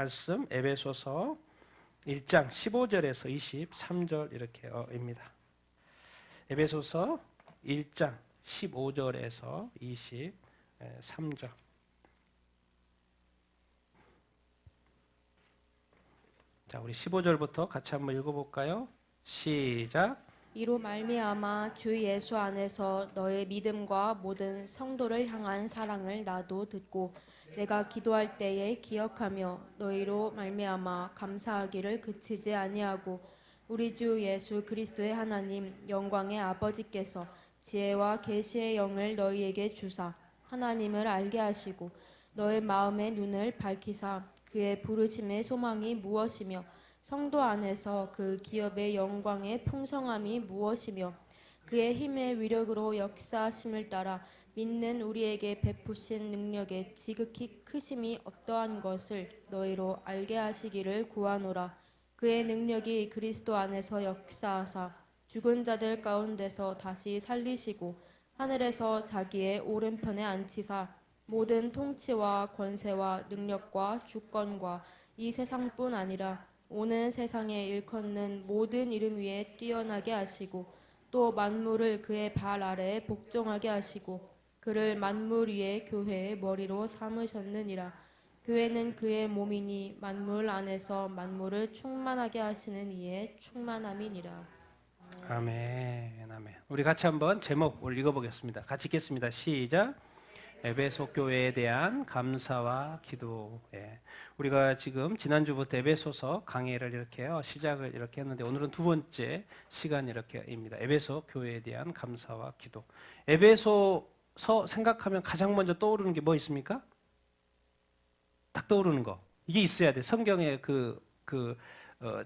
말씀 에베소서 1장 15절에서 23절 이렇게입니다. 에베소서 1장 15절에서 23절. 자, 우리 15절부터 같이 한번 읽어볼까요? 시작. 이로 말미암아 주 예수 안에서 너의 믿음과 모든 성도를 향한 사랑을 나도 듣고 내가 기도할 때에 기억하며 너희로 말미암아 감사하기를 그치지 아니하고 우리 주 예수 그리스도의 하나님 영광의 아버지께서 지혜와 계시의 영을 너희에게 주사 하나님을 알게 하시고 너의 마음의 눈을 밝히사 그의 부르심의 소망이 무엇이며 성도 안에서 그 기업의 영광의 풍성함이 무엇이며 그의 힘의 위력으로 역사하심을 따라 믿는 우리에게 베푸신 능력의 지극히 크심이 어떠한 것을 너희로 알게 하시기를 구하노라. 그의 능력이 그리스도 안에서 역사하사 죽은 자들 가운데서 다시 살리시고 하늘에서 자기의 오른편에 앉히사 모든 통치와 권세와 능력과 주권과 이 세상뿐 아니라 오는 세상에 일컫는 모든 이름 위에 뛰어나게 하시고 또 만물을 그의 발 아래에 복종하게 하시고 그를 만물 위에 교회의 머리로 삼으셨느니라. 교회는 그의 몸이니 만물 안에서 만물을 충만하게 하시는 이의 충만함이니라. 아멘, 아멘. 우리 같이 한번 제목을 읽어보겠습니다. 같이 읽겠습니다. 시작. 에베소 교회에 대한 감사와 기도. 우리가 지금 지난주부터 에베소서 강의를 시작을 했는데 오늘은 두 번째 시간 입니다. 에베소 교회에 대한 감사와 기도. 에베소서 생각하면 가장 먼저 떠오르는 게 뭐 있습니까? 딱 떠오르는 거. 이게 있어야 돼. 성경에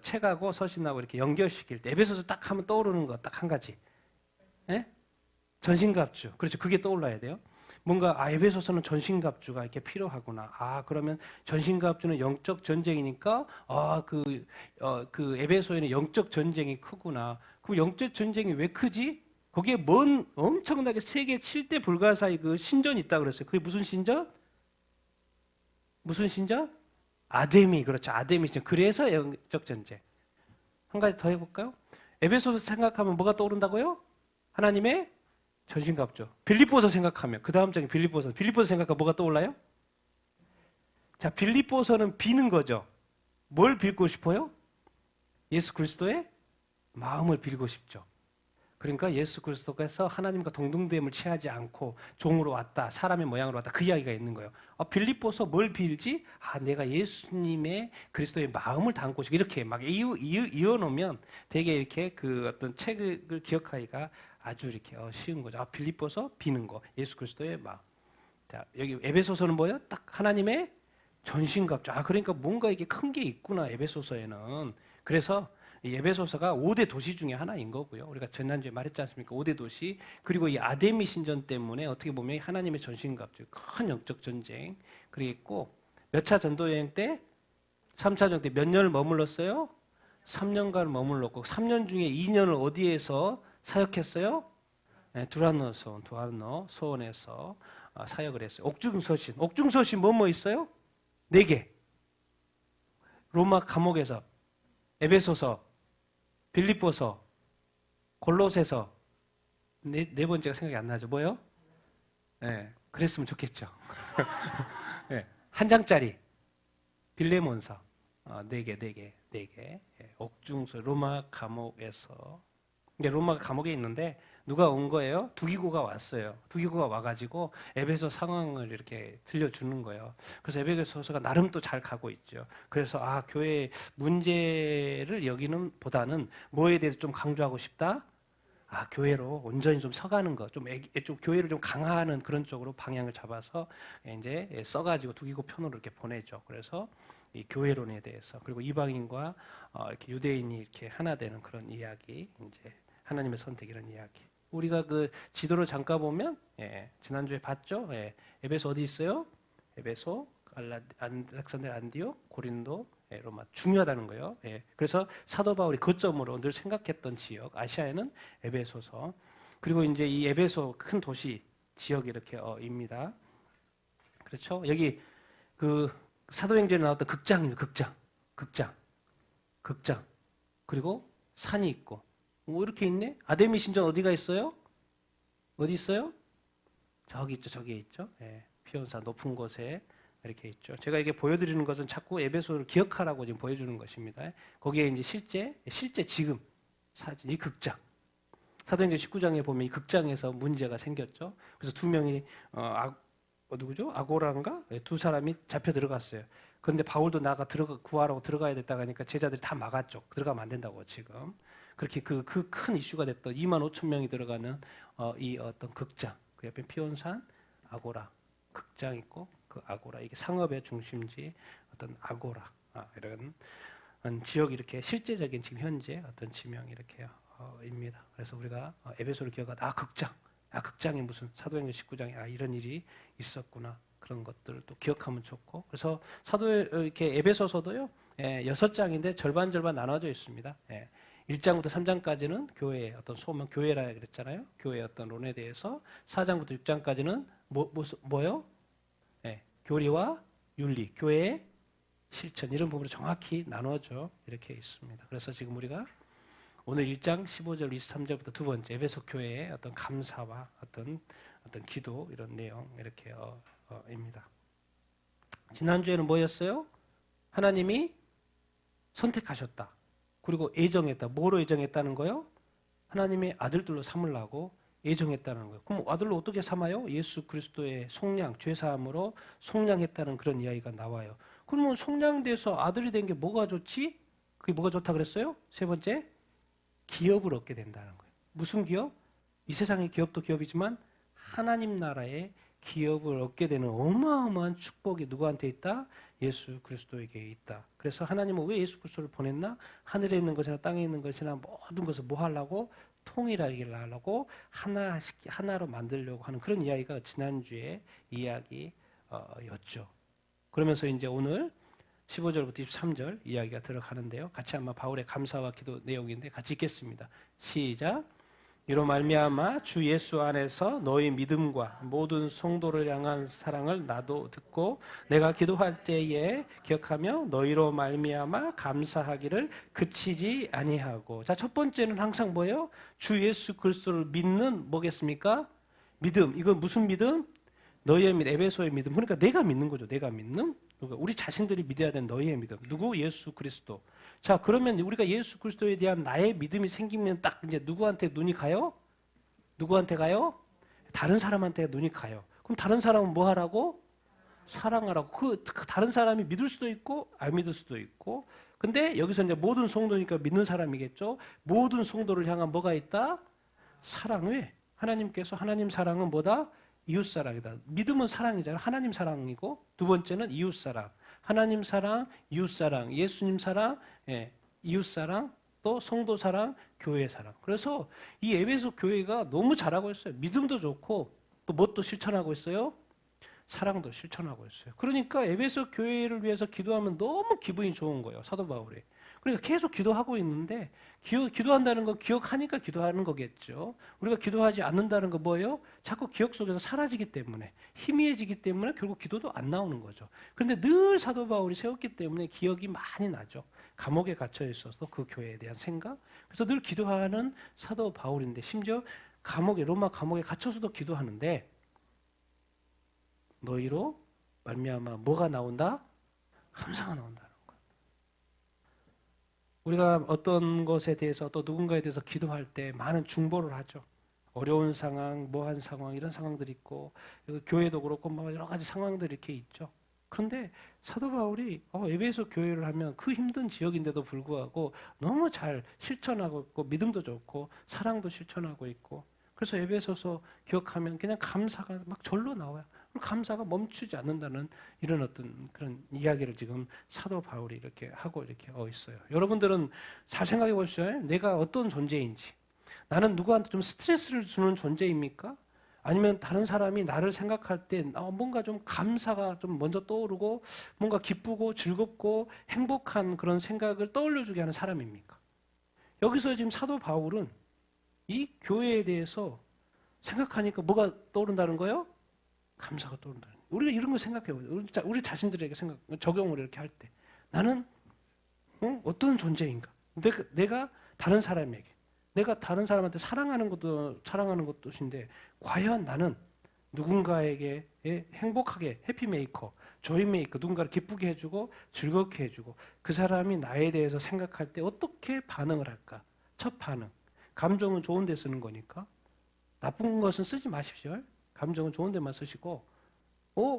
책하고 서신하고 이렇게 연결시킬 때 에베소서 딱 하면 떠오르는 거 딱 한 가지. 전신갑주. 그렇죠. 그게 떠올라야 돼요. 뭔가 에베소서는 전신갑주가 이렇게 필요하구나. 그러면 전신갑주는 영적 전쟁이니까 그 에베소에는 영적 전쟁이 크구나. 그럼 영적 전쟁이 왜 크지? 거기에 엄청나게 세계 7대 불가사의 그 신전이 있다 그랬어요. 그게 무슨 신전? 무슨 신전? 아데미. 그렇죠. 아데미 신전. 그래서 영적 전쟁. 한 가지 더 해볼까요? 에베소서 생각하면 뭐가 떠오른다고요? 하나님의 전신갑주. 빌립보서 생각하면 그 다음 장에 빌립보서 생각하면 뭐가 떠올라요? 자, 빌립보서는 비는 거죠. 뭘 빌고 싶어요? 예수 그리스도의 마음을 빌고 싶죠. 그러니까 예수 그리스도께서 하나님과 동등됨을 취하지 않고 종으로 왔다, 사람의 모양으로 왔다, 그 이야기가 있는 거예요. 빌립보서 뭘 빌지? 내가 예수님의 그리스도의 마음을 담고 싶고, 이렇게 막 이어놓으면 되게 이렇게 그 어떤 책을 기억하기가 아주 이렇게 쉬운 거죠. 빌립보서 비는 거, 예수 그리스도의 마음. 자, 여기 에베소서는 뭐예요? 딱 하나님의 전신갑주. 그러니까 뭔가 이게 큰 게 있구나, 에베소서에는. 그래서 이 에베소서가 5대 도시 중에 하나인 거고요. 우리가 지난주에 말했지 않습니까? 5대 도시. 그리고 이 아데미 신전 때문에 어떻게 보면 하나님의 전신갑주, 큰 영적 전쟁. 그리고 몇 차 전도 여행 때? 3차 전도 때 몇 년을 머물렀어요? 3년간 머물렀고 3년 중에 2년을 어디에서 사역했어요? 두란노 소원에서 사역을 했어요. 옥중서신 뭐 있어요? 4개. 로마 감옥에서, 에베소서, 빌립보서, 골로새서. 네 번째가 생각이 안 나죠. 뭐요? 그랬으면 좋겠죠. 한 장짜리 빌레몬서 4개. 옥중서 로마 감옥에서. 로마 감옥에 있는데 누가 온 거예요? 두기고가 왔어요. 두기고가 와가지고 에베소 상황을 이렇게 들려주는 거예요. 그래서 에베소서가 나름 또 잘 가고 있죠. 그래서 교회 문제를 여기는 보다는 뭐에 대해서 좀 강조하고 싶다? 교회로 온전히 좀 서가는 거, 좀 교회를 좀 강화하는 그런 쪽으로 방향을 잡아서 이제 써가지고 두기고 편으로 이렇게 보내죠. 그래서 이 교회론에 대해서, 그리고 이방인과 이렇게 유대인이 이렇게 하나 되는 그런 이야기, 이제 하나님의 선택 이런 이야기. 우리가 그 지도를 잠깐 보면 지난주에 봤죠. 에베소 어디 있어요? 에베소, 알렉산드리아, 안디옥, 고린도, 로마. 중요하다는 거예요. 그래서 사도 바울이 거점으로 늘 생각했던 지역, 아시아에는 에베소서. 그리고 이제 이 에베소 큰 도시 지역이 이렇게 입니다. 그렇죠? 여기 그 사도행전에 나왔던 극장입니다. 극장. 그리고 산이 있고 뭐 이렇게 있네. 아데미 신전 어디가 있어요? 어디 있어요? 저기 있죠. 저기에 있죠. 예, 피온산 높은 곳에 이렇게 있죠. 제가 이게 보여드리는 것은 자꾸 에베소를 기억하라고 지금 보여주는 것입니다. 거기에 이제 실제 지금 사진 이 극장. 사도행전 19장에 보면 이 극장에서 문제가 생겼죠. 그래서 두 명이 누구죠? 아고라인가? 네, 두 사람이 잡혀 들어갔어요. 그런데 바울도 구하라고 들어가야 됐다고 하니까 제자들이 다 막았죠. 들어가면 안 된다고 지금. 그렇게 그 큰 이슈가 됐던 2만 5천 명이 들어가는 이 어떤 극장. 그 옆에 피온산 아고라 극장 있고 그 아고라 이게 상업의 중심지 어떤 아고라 이런 지역 이렇게 실제적인 지금 현재 어떤 지명 이렇게 입니다. 그래서 우리가 에베소를 기억하다 극장이 무슨 사도행전 19장에 이런 일이 있었구나 그런 것들을 또 기억하면 좋고 그래서 이렇게 에베소서도요 6장인데 절반 절반 나눠져 있습니다. 1장부터 3장까지는 교회의 어떤 소문 교회라 그랬잖아요. 교회의 어떤 론에 대해서 4장부터 6장까지는 뭐요? 교리와 윤리, 교회의 실천 이런 부분으로 정확히 나눠져 이렇게 있습니다. 그래서 지금 우리가 오늘 1장 15절 23절부터 두 번째 에베소 교회의 어떤 감사와 어떤 기도 이런 내용 이렇게 입니다. 지난주에는 뭐였어요? 하나님이 선택하셨다. 그리고 애정했다. 뭐로 애정했다는 거요? 하나님의 아들들로 삼으려고 애정했다는 거예요. 그럼 아들로 어떻게 삼아요? 예수 그리스도의 속량, 죄사함으로 속량했다는 그런 이야기가 나와요. 그러면 속량돼서 아들이 된 게 뭐가 좋지? 그게 뭐가 좋다 그랬어요? 세 번째, 기업을 얻게 된다는 거예요. 무슨 기업? 이 세상의 기업도 기업이지만 하나님 나라의 기업을 얻게 되는 어마어마한 축복이 누구한테 있다? 예수 그리스도에게 있다. 그래서 하나님은 왜 예수 그리스도를 보냈나? 하늘에 있는 것이나 땅에 있는 것이나 모든 것을 뭐 하려고? 통일하게 하려고 하나로 만들려고 하는 그런 이야기가 지난주에 이야기였죠. 그러면서 이제 오늘 15절부터 23절 이야기가 들어가는데요. 같이 한번 바울의 감사와 기도 내용인데 같이 읽겠습니다. 시작. 이로 말미암아 주 예수 안에서 너희 믿음과 모든 성도를 향한 사랑을 나도 듣고 내가 기도할 때에 기억하며 너희로 말미암아 감사하기를 그치지 아니하고. 자, 첫 번째는 항상 뭐예요? 주 예수 그리스도를 믿는 뭐겠습니까? 믿음. 이건 무슨 믿음? 너희의 믿음, 에베소의 믿음. 그러니까 내가 믿는 거죠. 내가 믿는. 그러니까 우리 자신들이 믿어야 되는 너희의 믿음. 누구? 예수 그리스도. 자, 그러면 우리가 예수 그리스도에 대한 나의 믿음이 생기면 딱 이제 누구한테 눈이 가요? 누구한테 가요? 다른 사람한테 눈이 가요. 그럼 다른 사람은 뭐 하라고? 사랑하라고. 그 다른 사람이 믿을 수도 있고 안 믿을 수도 있고. 근데 여기서 이제 모든 성도니까 믿는 사람이겠죠. 모든 성도를 향한 뭐가 있다? 사랑. 왜? 하나님께서 하나님 사랑은 뭐다? 이웃사랑이다. 믿음은 사랑이잖아요. 하나님 사랑이고 두 번째는 이웃사랑. 하나님 사랑, 이웃사랑, 예수님 사랑, 이웃사랑, 또 성도 사랑, 교회 사랑. 그래서 이 에베소 교회가 너무 잘하고 있어요. 믿음도 좋고 또 뭣도 실천하고 있어요? 사랑도 실천하고 있어요. 그러니까 에베소 교회를 위해서 기도하면 너무 기분이 좋은 거예요. 사도 바울이. 그러니까 계속 기도하고 있는데 기도한다는 건 기억하니까 기도하는 거겠죠. 우리가 기도하지 않는다는 건 뭐예요? 자꾸 기억 속에서 사라지기 때문에 희미해지기 때문에 결국 기도도 안 나오는 거죠. 그런데 늘 사도 바울이 세웠기 때문에 기억이 많이 나죠. 감옥에 갇혀 있어서 그 교회에 대한 생각. 그래서 늘 기도하는 사도 바울인데 심지어 로마 감옥에 갇혀서도 기도하는데 너희로 말미암아 뭐가 나온다? 감사가 나온다. 우리가 어떤 것에 대해서 또 누군가에 대해서 기도할 때 많은 중보를 하죠. 어려운 상황, 뭐한 상황 이런 상황들이 있고 교회도 그렇고 뭐 여러 가지 상황들이 이렇게 있죠. 그런데 사도 바울이 에베소 교회를 하면 그 힘든 지역인데도 불구하고 너무 잘 실천하고 있고 믿음도 좋고 사랑도 실천하고 있고 그래서 에베소서 기억하면 그냥 감사가 막 절로 나와요. 감사가 멈추지 않는다는 이런 어떤 그런 이야기를 지금 사도 바울이 이렇게 하고 이렇게 있어요. 여러분들은 잘 생각해 보십시오. 내가 어떤 존재인지. 나는 누구한테 좀 스트레스를 주는 존재입니까? 아니면 다른 사람이 나를 생각할 때 뭔가 좀 감사가 좀 먼저 떠오르고 뭔가 기쁘고 즐겁고 행복한 그런 생각을 떠올려주게 하는 사람입니까? 여기서 지금 사도 바울은 이 교회에 대해서 생각하니까 뭐가 떠오른다는 거예요? 감사가 떠오른다. 우리가 이런 거 생각해요. 우리 자신들에게 적용을 이렇게 할 때. 나는 어떤 존재인가? 내가 다른 사람에게, 내가 다른 사람한테 사랑하는 것도인데, 과연 나는 누군가에게 행복하게, 해피메이커, 조이메이커, 누군가를 기쁘게 해주고 즐겁게 해주고 그 사람이 나에 대해서 생각할 때 어떻게 반응을 할까? 첫 반응. 감정은 좋은 데 쓰는 거니까 나쁜 것은 쓰지 마십시오. 감정은 좋은 데만 쓰시고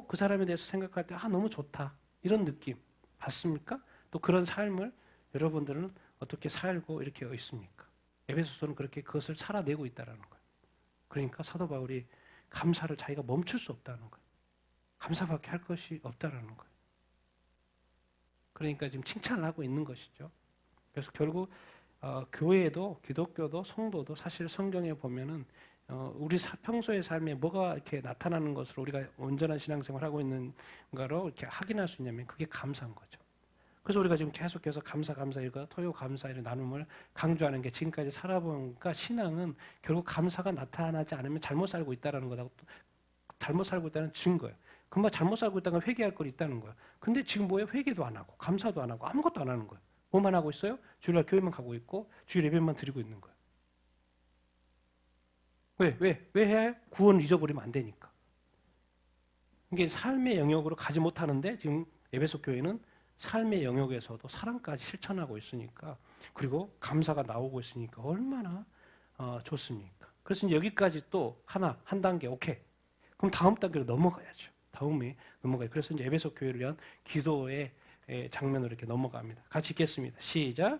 그 사람에 대해서 생각할 때 너무 좋다. 이런 느낌 받습니까? 또 그런 삶을 여러분들은 어떻게 살고 이렇게 있습니까? 에베소서는 그렇게 그것을 살아내고 있다는 거예요. 그러니까 사도 바울이 감사를 자기가 멈출 수 없다는 거예요. 감사밖에 할 것이 없다는 거예요. 그러니까 지금 칭찬을 하고 있는 것이죠. 그래서 결국 교회도 기독교도 성도도 사실 성경에 보면은 우리 평소의 삶에 뭐가 이렇게 나타나는 것으로 우리가 온전한 신앙생활을 하고 있는가로 이렇게 확인할 수 있냐면 그게 감사인 거죠. 그래서 우리가 지금 계속해서 감사 이거 토요 감사 이런 나눔을 강조하는 게 지금까지 살아보니까 신앙은 결국 감사가 나타나지 않으면 잘못 살고 있다라는 거다. 잘못 살고 있다는 증거예요. 금방 잘못 살고 있다는 건 회개할 거 있다는 거예요. 근데 지금 뭐예요? 회개도 안 하고 감사도 안 하고 아무것도 안 하는 거예요. 뭐만 하고 있어요? 주일날 교회만 가고 있고 주일 예배만 드리고 있는 거예요. 왜 해야 해요? 구원을 잊어버리면 안 되니까. 이게 삶의 영역으로 가지 못하는데 지금 에베소 교회는 삶의 영역에서도 사랑까지 실천하고 있으니까 그리고 감사가 나오고 있으니까 얼마나 좋습니까? 그래서 이제 여기까지 또 한 단계 오케이. 그럼 다음 단계로 넘어가야죠. 다음에 넘어가요. 그래서 이제 에베소 교회를 위한 기도의 장면으로 이렇게 넘어갑니다. 같이 읽겠습니다. 시작.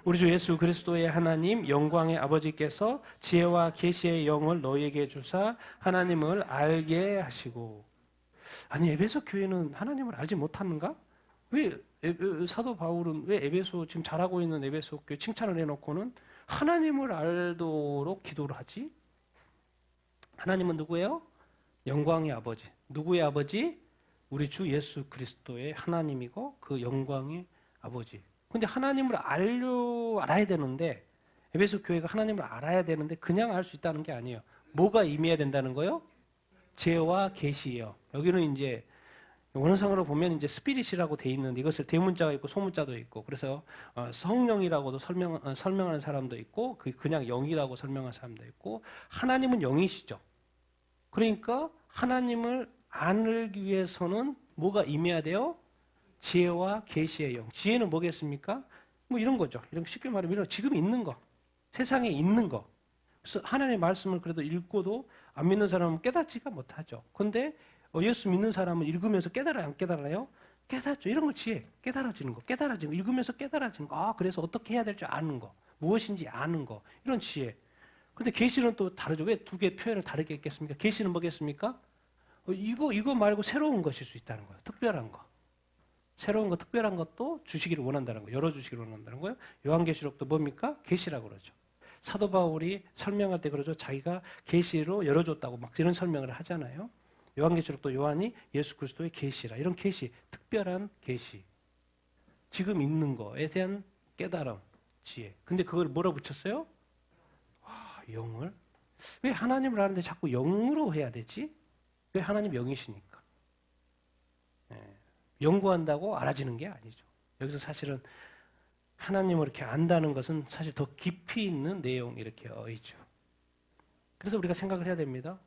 우리 주 예수 그리스도의 하나님 영광의 아버지께서 지혜와 계시의 영을 너희에게 주사 하나님을 알게 하시고. 아니 에베소 교회는 하나님을 알지 못하는가? 왜 사도 바울은 왜 에베소 지금 잘하고 있는 에베소 교회 칭찬을 해놓고는 하나님을 알도록 기도를 하지? 하나님은 누구예요? 영광의 아버지. 누구의 아버지? 우리 주 예수 그리스도의 하나님이고 그 영광의 아버지. 근데 하나님을 알아야 되는데 에베소 교회가 하나님을 알아야 되는데 그냥 알 수 있다는 게 아니에요. 뭐가 임해야 된다는 거요? 지혜와 계시예요. 여기는 이제 원어상으로 보면 이제 스피릿이라고 돼 있는데 이것을 대문자가 있고 소문자도 있고 그래서 성령이라고도 설명하는 사람도 있고 그냥 영이라고 설명하는 사람도 있고 하나님은 영이시죠. 그러니까 하나님을 알기 위해서는 뭐가 임해야 돼요? 지혜와 계시의 영. 지혜는 뭐겠습니까? 뭐 이런 거죠. 이런 쉽게 말하면 지금 있는 거, 세상에 있는 거. 그래서 하나님의 말씀을 그래도 읽고도 안 믿는 사람은 깨닫지가 못하죠. 그런데 예수 믿는 사람은 읽으면서 깨달아요? 안 깨달아요? 깨닫죠. 이런 거 지혜. 깨달아지는 거. 읽으면서 깨달아지는 거. 그래서 어떻게 해야 될지 아는 거. 무엇인지 아는 거. 이런 지혜. 근데 계시는 또 다르죠. 왜 두 개의 표현을 다르게 했겠습니까? 계시는 뭐겠습니까? 이거 말고 새로운 것일 수 있다는 거예요. 특별한 거. 새로운 거, 특별한 것도 주시기를 원한다는 거예요. 열어주시기를 원한다는 거예요. 요한계시록도 뭡니까? 계시라고 그러죠. 사도 바울이 설명할 때 그러죠. 자기가 계시로 열어줬다고 막 이런 설명을 하잖아요. 요한계시록도 요한이 예수 그리스도의 계시라. 이런 계시, 특별한 계시. 지금 있는 거에 대한 깨달음, 지혜. 근데 그걸 뭐라 붙였어요? 영을? 왜 하나님을 아는데 자꾸 영으로 해야 되지? 왜 하나님 영이시니까. 연구한다고 알아지는 게 아니죠. 여기서 사실은 하나님을 이렇게 안다는 것은 사실 더 깊이 있는 내용 이렇게 있죠. 그래서 우리가 생각을 해야 됩니다.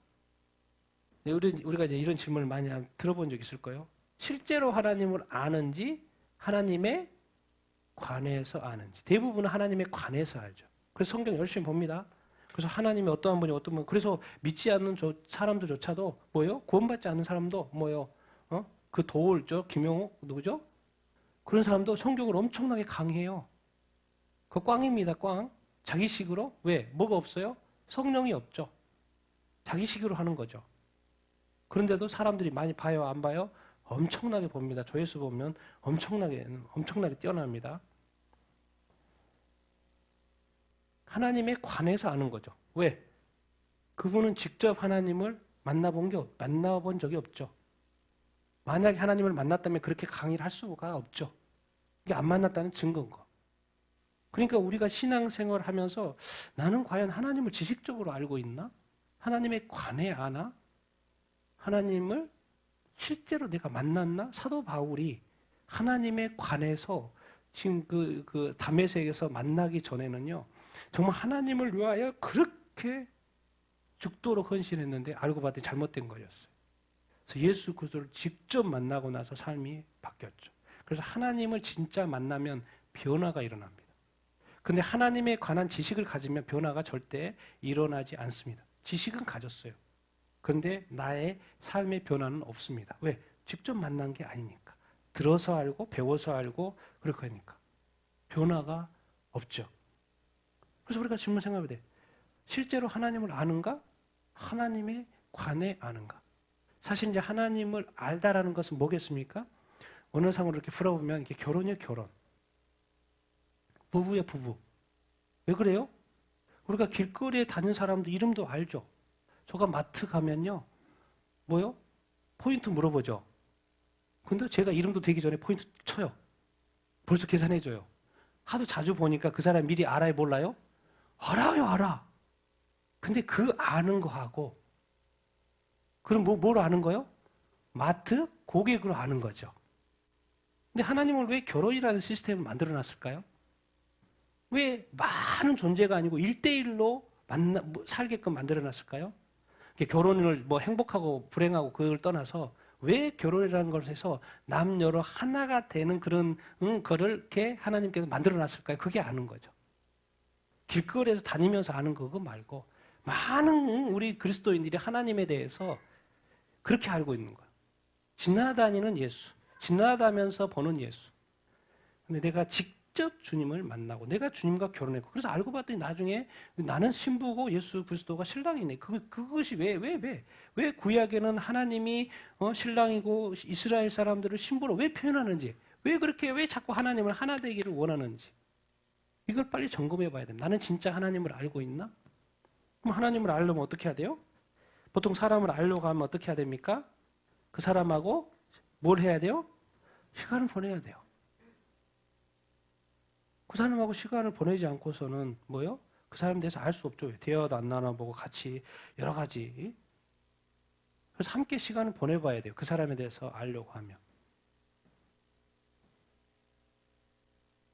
우리가 이제 이런 질문을 많이 들어본 적 있을 거예요. 실제로 하나님을 아는지 하나님에 관해서 아는지. 대부분은 하나님에 관해서 알죠. 그래서 성경 열심히 봅니다. 그래서 하나님이 어떠한 분이 어떤 분, 그래서 믿지 않는 사람들조차도 뭐예요? 구원받지 않는 사람도 뭐예요? 그 도울죠? 김용욱 누구죠? 그런 사람도 성경을 엄청나게 강해요. 그 꽝입니다, 꽝. 자기식으로. 왜? 뭐가 없어요? 성령이 없죠. 자기식으로 하는 거죠. 그런데도 사람들이 많이 봐요, 안 봐요? 엄청나게 봅니다. 조회수 보면 엄청나게 뛰어납니다. 하나님에 관해서 아는 거죠. 왜? 그분은 직접 하나님을 만나본 적이 없죠. 만약에 하나님을 만났다면 그렇게 강의를 할 수가 없죠. 이게 안 만났다는 증거인 거. 그러니까 우리가 신앙생활을 하면서 나는 과연 하나님을 지식적으로 알고 있나? 하나님에 관해 아나? 하나님을 실제로 내가 만났나? 사도 바울이 하나님에 관해서 지금 그 다메섹에서 만나기 전에는요, 정말 하나님을 위하여 그렇게 죽도록 헌신했는데 알고 봤더니 잘못된 거였어요. 그래서 예수 그리스도를 직접 만나고 나서 삶이 바뀌었죠. 그래서 하나님을 진짜 만나면 변화가 일어납니다. 근데 하나님에 관한 지식을 가지면 변화가 절대 일어나지 않습니다. 지식은 가졌어요. 그런데 나의 삶의 변화는 없습니다. 왜? 직접 만난 게 아니니까. 들어서 알고 배워서 알고 그렇게 하니까 변화가 없죠. 그래서 우리가 질문 생각해야 돼. 실제로 하나님을 아는가? 하나님에 관해 아는가? 사실 이제 하나님을 알다라는 것은 뭐겠습니까? 언어상으로 이렇게 풀어보면 이게 결혼이에요, 결혼. 부부예요, 부부. 왜 그래요? 우리가 길거리에 다니는 사람도 이름도 알죠. 저가 마트 가면요, 뭐요? 포인트 물어보죠. 근데 제가 이름도 되기 전에 포인트 쳐요. 벌써 계산해줘요. 하도 자주 보니까 그 사람 미리 알아요, 몰라요? 알아요, 알아. 근데 그 아는 거하고, 그럼 뭘 아는 거요? 마트 고객으로 아는 거죠. 근데 하나님을 왜 결혼이라는 시스템을 만들어 놨을까요? 왜 많은 존재가 아니고 1대1로 살게끔 만들어 놨을까요? 결혼을 뭐 행복하고 불행하고 그걸 떠나서 왜 결혼이라는 것에서 남녀로 하나가 되는 그런 거를 이렇게 하나님께서 만들어 놨을까요? 그게 아는 거죠. 길거리에서 다니면서 아는 그거 말고 많은 우리 그리스도인들이 하나님에 대해서 그렇게 알고 있는 거예요. 지나다니는 예수, 지나다면서 보는 예수. 근데 내가 직접 주님을 만나고 내가 주님과 결혼했고 그래서 알고 봤더니 나중에 나는 신부고 예수 그리스도가 신랑이네. 그것이 왜 구약에는 하나님이 신랑이고 이스라엘 사람들을 신부로 왜 표현하는지, 왜 자꾸 하나님을 하나 되기를 원하는지 이걸 빨리 점검해 봐야 됩니다. 나는 진짜 하나님을 알고 있나? 그럼 하나님을 알려면 어떻게 해야 돼요? 보통 사람을 알려고 하면 어떻게 해야 됩니까? 그 사람하고 뭘 해야 돼요? 시간을 보내야 돼요. 그 사람하고 시간을 보내지 않고서는 뭐요? 그 사람에 대해서 알 수 없죠. 대화도 안 나눠보고 같이 여러 가지. 그래서 함께 시간을 보내봐야 돼요. 그 사람에 대해서 알려고 하면.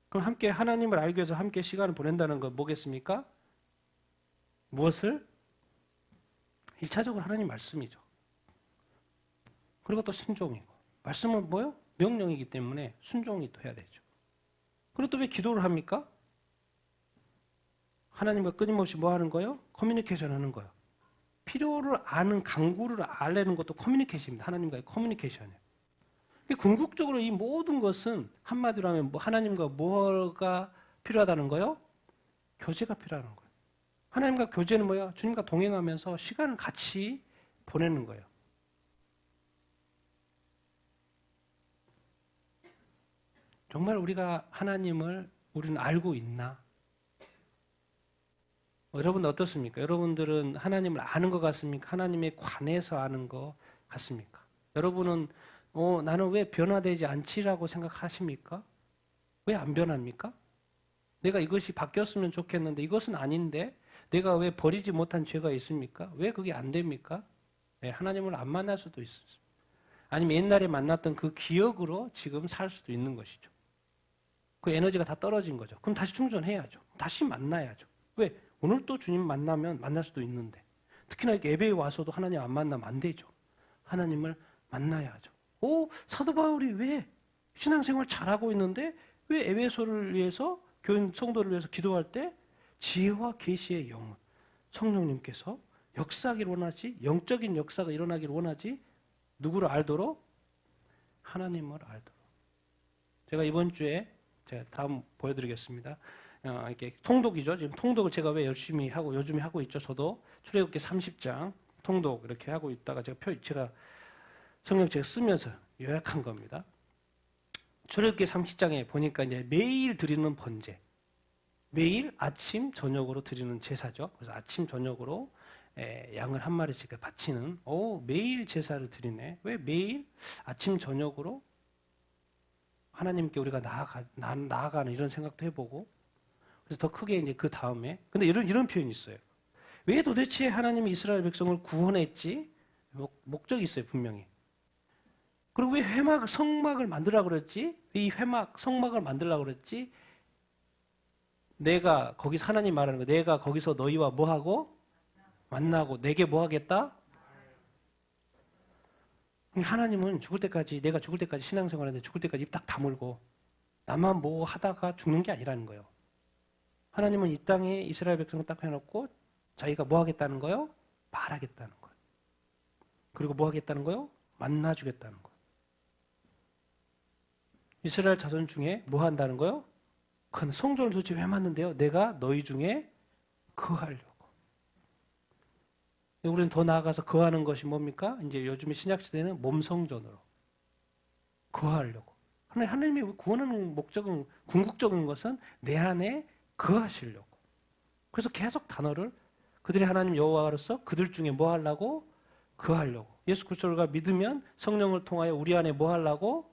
그럼 함께 하나님을 알기 위해서 함께 시간을 보낸다는 건 뭐겠습니까? 무엇을? 1차적으로 하나님 말씀이죠. 그리고 또 순종이고. 말씀은 뭐요? 명령이기 때문에 순종이 또 해야 되죠. 그리고 또 왜 기도를 합니까? 하나님과 끊임없이 뭐 하는 거예요? 커뮤니케이션 하는 거예요. 필요를 아는 강구를 알려는 것도 커뮤니케이션입니다. 하나님과의 커뮤니케이션이에요. 궁극적으로 이 모든 것은 한마디로 하면 하나님과 뭐가 필요하다는 거예요? 교제가 필요하는 거예요. 하나님과 교제는 뭐예요? 주님과 동행하면서 시간을 같이 보내는 거예요. 정말 우리가 하나님을 우리는 알고 있나? 여러분들 어떻습니까? 여러분들은 하나님을 아는 것 같습니까? 하나님에 관해서 아는 것 같습니까? 여러분은 나는 왜 변화되지 않지라고 생각하십니까? 왜 안 변합니까? 내가 이것이 바뀌었으면 좋겠는데 이것은 아닌데 내가 왜 버리지 못한 죄가 있습니까? 왜 그게 안 됩니까? 네, 하나님을 안 만날 수도 있습니다. 아니면 옛날에 만났던 그 기억으로 지금 살 수도 있는 것이죠. 그 에너지가 다 떨어진 거죠. 그럼 다시 충전해야죠. 다시 만나야죠. 왜? 오늘 또 주님 만나면 만날 수도 있는데 특히나 이렇게 예배에 와서도 하나님 안 만나면 안 되죠. 하나님을 만나야죠. 사도 바울이 왜 신앙생활 잘하고 있는데 왜 에베소를 위해서 교인 성도를 위해서 기도할 때 지혜와 계시의 영혼 성령님께서 역사하기를 원하지, 영적인 역사가 일어나기를 원하지, 누구를 알도록? 하나님을 알도록. 제가 이번 주에 제가 다음 보여드리겠습니다. 이렇게 통독이죠. 지금 통독을 제가 왜 열심히 하고 요즘에 하고 있죠. 저도 출애굽기 30장 통독 이렇게 하고 있다가 제가 성경책 쓰면서 요약한 겁니다. 출애굽기 30장에 보니까 이제 매일 드리는 번제, 매일 아침 저녁으로 드리는 제사죠. 그래서 아침 저녁으로 양을 한 마리씩 바치는 매일 제사를 드리네. 왜 매일 아침 저녁으로 하나님께 우리가 나아가는 이런 생각도 해보고 그래서 더 크게 이제 그 다음에 근데 이런 표현이 있어요. 왜 도대체 하나님이 이스라엘 백성을 구원했지? 목적이 있어요 분명히. 그리고 왜 성막을 만들라고 그랬지? 이 성막을 만들라고 그랬지? 내가 거기서 하나님 말하는 거, 내가 거기서 너희와 뭐 하고 만나고 내게 뭐 하겠다? 하나님은 죽을 때까지, 내가 죽을 때까지 신앙생활하는데 죽을 때까지 입 딱 다물고 나만 뭐 하다가 죽는 게 아니라는 거예요. 하나님은 이 땅에 이스라엘 백성을 딱 해놓고 자기가 뭐 하겠다는 거예요? 말하겠다는 거예요. 그리고 뭐 하겠다는 거예요? 만나주겠다는 거예요. 이스라엘 자손 중에 뭐 한다는 거예요? 그 성전을 도대체 왜 만든대요? 내가 너희 중에 거하려고. 우리는 더 나아가서 거하는 것이 뭡니까? 이제 요즘에 신약시대는 몸성전으로 거하려고. 하나님이 구원하는 목적은, 궁극적인 것은 내 안에 거하시려고. 그래서 계속 단어를 그들의 하나님 여호와로서 그들 중에 뭐 하려고? 거하려고. 예수 그리스도가 믿으면 성령을 통하여 우리 안에 뭐 하려고?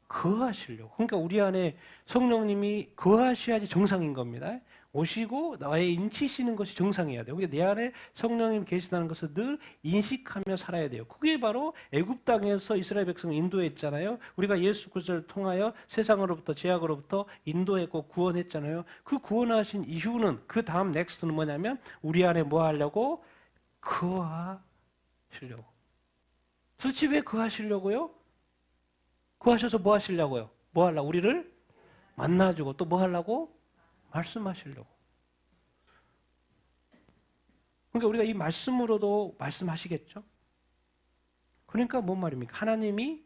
거하시려고. 그러니까 우리 안에 성령님이 거하셔야지 정상인 겁니다. 오시고 나의 인치시는 것이 정상이어야 돼요. 그러니까 내 안에 성령님 계시다는 것을 늘 인식하며 살아야 돼요. 그게 바로 애굽 땅에서 이스라엘 백성을 인도했잖아요. 우리가 예수 그리스도를 통하여 세상으로부터 죄악으로부터 인도했고 구원했잖아요. 그 구원하신 이후는 그 다음 넥스트는 뭐냐면 우리 안에 뭐 하려고? 거하시려고. 도대체 왜 거하시려고요? 거하셔서 뭐 하시려고요? 뭐 하려고? 우리를 만나주고 또 뭐 하려고? 말씀하시려고. 그러니까 우리가 이 말씀으로도 말씀하시겠죠? 그러니까 뭔 말입니까? 하나님이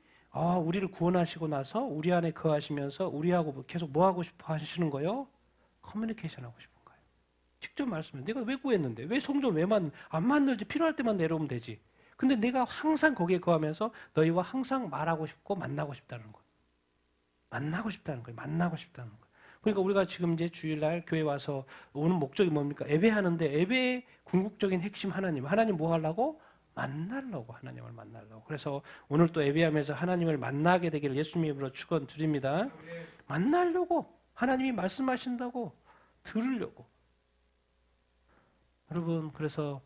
우리를 구원하시고 나서 우리 안에 거하시면서 우리하고 계속 뭐 하고 싶어 하시는 거예요? 커뮤니케이션 하고 싶은 거예요. 직접 말씀해. 내가 왜 구했는데? 왜 성전 안 만들지? 필요할 때만 내려오면 되지. 근데 내가 항상 거기에 거하면서 너희와 항상 말하고 싶고 만나고 싶다는 거예요. 만나고 싶다는 거예요. 만나고 싶다는 거예요. 그러니까 우리가 지금 이제 주일날 교회 와서 오는 목적이 뭡니까? 예배하는데 예배의 궁극적인 핵심 하나님 뭐 하려고? 만나려고, 하나님을 만나려고. 그래서 오늘 또 예배하면서 하나님을 만나게 되기를 예수님 이름으로 축원드립니다. 만나려고, 하나님이 말씀하신다고 들으려고. 여러분, 그래서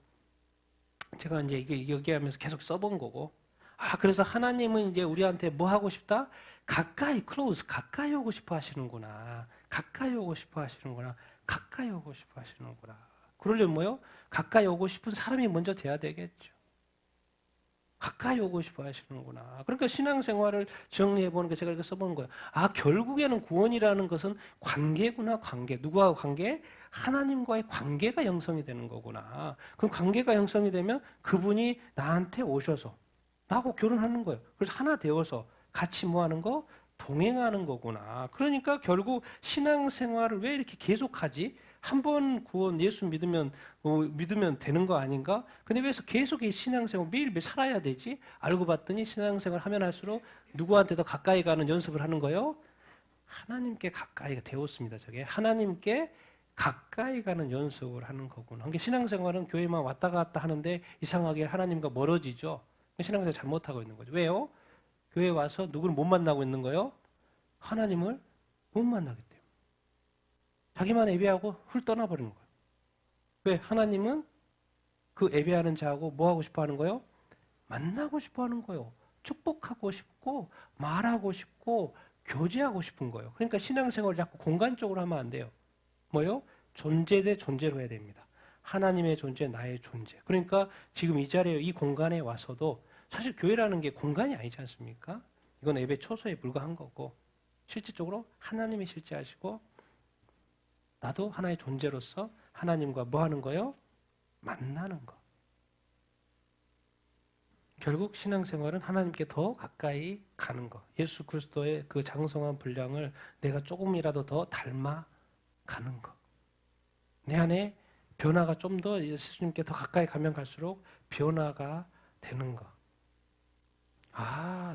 제가 이제 이게 얘기하면서 계속 써본 거고, 그래서 하나님은 이제 우리한테 뭐 하고 싶다? 가까이 오고 싶어 하시는구나. 가까이 오고 싶어 하시는구나. 가까이 오고 싶어 하시는구나. 그러려면 뭐요? 가까이 오고 싶은 사람이 먼저 돼야 되겠죠. 가까이 오고 싶어 하시는구나. 그러니까 신앙생활을 정리해보는 게 제가 이렇게 써보는 거예요. 결국에는 구원이라는 것은 관계구나, 관계. 누구와 관계? 하나님과의 관계가 형성이 되는 거구나. 그럼 관계가 형성이 되면 그분이 나한테 오셔서 나하고 결혼하는 거예요. 그래서 하나 되어서 같이 뭐 하는 거? 동행하는 거구나. 그러니까 결국 신앙생활을 왜 이렇게 계속하지? 한 번 구원 예수 믿으면 되는 거 아닌가? 근데 왜 계속 이 신앙생활 매일매일 살아야 되지? 알고 봤더니 신앙생활 하면 할수록 누구한테 더 가까이 가는 연습을 하는 거예요? 하나님께 가까이가 되었습니다. 저게 하나님께 가까이 가는 연습을 하는 거구나. 그러니까 신앙생활은 교회만 왔다 갔다 하는데 이상하게 하나님과 멀어지죠. 신앙생활 잘못하고 있는 거죠. 왜요? 교회에 와서 누구를 못 만나고 있는 거예요? 하나님을 못 만나기 때문에. 자기만 예배하고 훌 떠나버리는 거예요. 왜? 하나님은 그 예배하는 자하고 뭐 하고 싶어 하는 거예요? 만나고 싶어 하는 거예요. 축복하고 싶고 말하고 싶고 교제하고 싶은 거예요. 그러니까 신앙생활을 자꾸 공간적으로 하면 안 돼요. 뭐요? 존재 대 존재로 해야 됩니다. 하나님의 존재, 나의 존재. 그러니까 지금 이 자리에 이 공간에 와서도 사실 교회라는 게 공간이 아니지 않습니까? 이건 예배 초소에 불과한 거고 실질적으로 하나님이 실제하시고 나도 하나의 존재로서 하나님과 뭐 하는 거예요? 만나는 거. 결국 신앙생활은 하나님께 더 가까이 가는 거. 예수 그리스도의 그 장성한 분량을 내가 조금이라도 더 닮아가는 거. 내 안에 변화가 좀 더 예수님께 더 가까이 가면 갈수록 변화가 되는 거.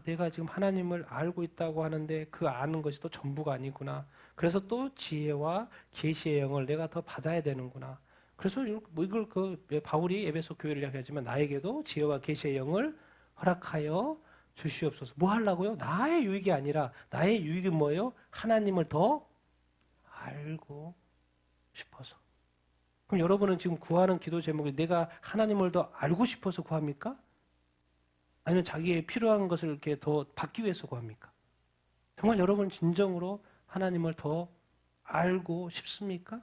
내가 지금 하나님을 알고 있다고 하는데 그 아는 것이 또 전부가 아니구나. 그래서 또 지혜와 계시의 영을 내가 더 받아야 되는구나. 그래서 이걸 바울이 에베소 교회를 이야기하지만 나에게도 지혜와 계시의 영을 허락하여 주시옵소서. 뭐 하려고요? 나의 유익이 아니라 나의 유익은 뭐예요? 하나님을 더 알고 싶어서. 그럼 여러분은 지금 구하는 기도 제목이 내가 하나님을 더 알고 싶어서 구합니까? 아니면 자기의 필요한 것을 이렇게 더 받기 위해서 구합니까? 정말 여러분 진정으로 하나님을 더 알고 싶습니까?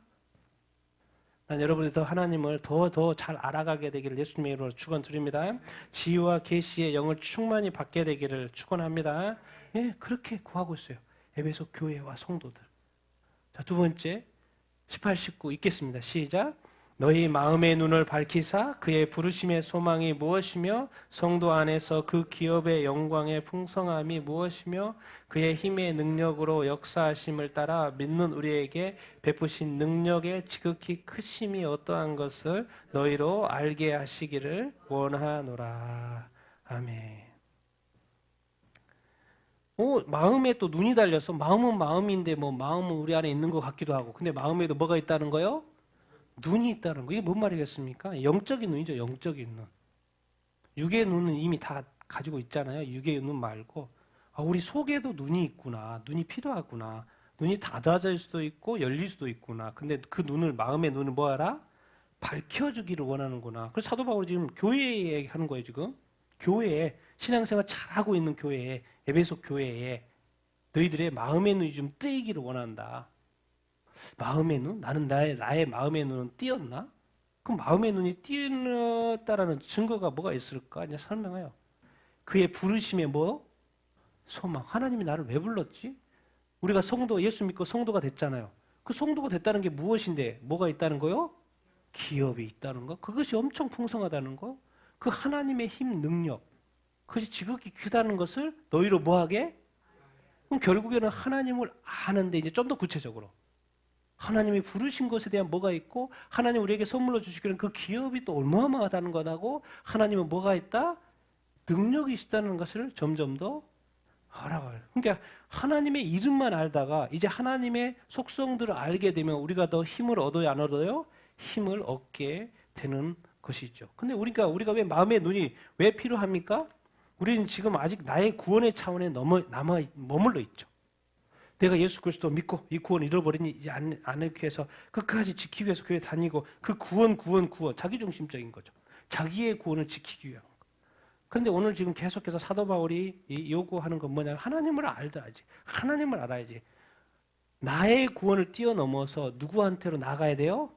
난 여러분이 더 하나님을 더 잘 알아가게 되기를 예수님의 이름으로 축원드립니다. 지혜와 계시의 영을 충만히 받게 되기를 축원합니다. 예, 그렇게 구하고 있어요. 에베소 교회와 성도들. 자, 두 번째 18, 19 읽겠습니다. 시작. 너희 마음의 눈을 밝히사 그의 부르심의 소망이 무엇이며 성도 안에서 그 기업의 영광의 풍성함이 무엇이며 그의 힘의 능력으로 역사하심을 따라 믿는 우리에게 베푸신 능력의 지극히 크심이 어떠한 것을 너희로 알게 하시기를 원하노라. 아멘. 마음에 또 눈이 달려서 마음은 마음인데 뭐 마음은 우리 안에 있는 것 같기도 하고 근데 마음에도 뭐가 있다는 거요? 눈이 있다는 거. 이게 뭔 말이겠습니까? 영적인 눈이죠. 영적인 눈. 육의 눈은 이미 다 가지고 있잖아요. 육의 눈 말고 우리 속에도 눈이 있구나. 눈이 필요하구나. 눈이 닫아질 수도 있고 열릴 수도 있구나. 근데 그 눈을 마음의 눈을 뭐하라? 밝혀주기를 원하는구나. 그래서 사도 바울이 지금 교회에 하는 거예요. 지금 교회에 신앙생활 잘하고 있는 교회에 에베소 교회에 너희들의 마음의 눈이 좀 뜨이기를 원한다. 마음의 눈? 나는 나의 마음의 눈은 띄었나? 그럼 마음의 눈이 띄었다라는 증거가 뭐가 있을까? 이제 설명해요. 그의 부르심에 뭐? 소망. 하나님이 나를 왜 불렀지? 우리가 성도, 예수 믿고 성도가 됐잖아요. 그 성도가 됐다는 게 무엇인데? 뭐가 있다는 거요? 기업이 있다는 거. 그것이 엄청 풍성하다는 거. 그 하나님의 힘, 능력. 그것이 지극히 크다는 것을 너희로 뭐하게? 그럼 결국에는 하나님을 아는데 이제 좀 더 구체적으로. 하나님이 부르신 것에 대한 뭐가 있고 하나님 우리에게 선물로 주시기는 그 기업이 또 어마어마하다는 것하고 하나님은 뭐가 있다? 능력이 있다는 것을 점점 더 알아가요. 그러니까 하나님의 이름만 알다가 이제 하나님의 속성들을 알게 되면 우리가 더 힘을 얻어요, 안 얻어요? 힘을 얻게 되는 것이죠. 근데 우리가 왜 마음의 눈이 왜 필요합니까? 우리는 지금 아직 나의 구원의 차원에 머물러 있죠. 내가 예수 그리스도 믿고 이 구원을 잃어버리지 않기 위해서 끝까지 지키기 위해서 교회 다니고 그 구원 자기중심적인 거죠. 자기의 구원을 지키기 위한 거. 그런데 오늘 지금 계속해서 사도 바울이 요구하는 건 뭐냐면 하나님을 알아야지. 하나님을 알아야지. 나의 구원을 뛰어넘어서 누구한테로 나가야 돼요?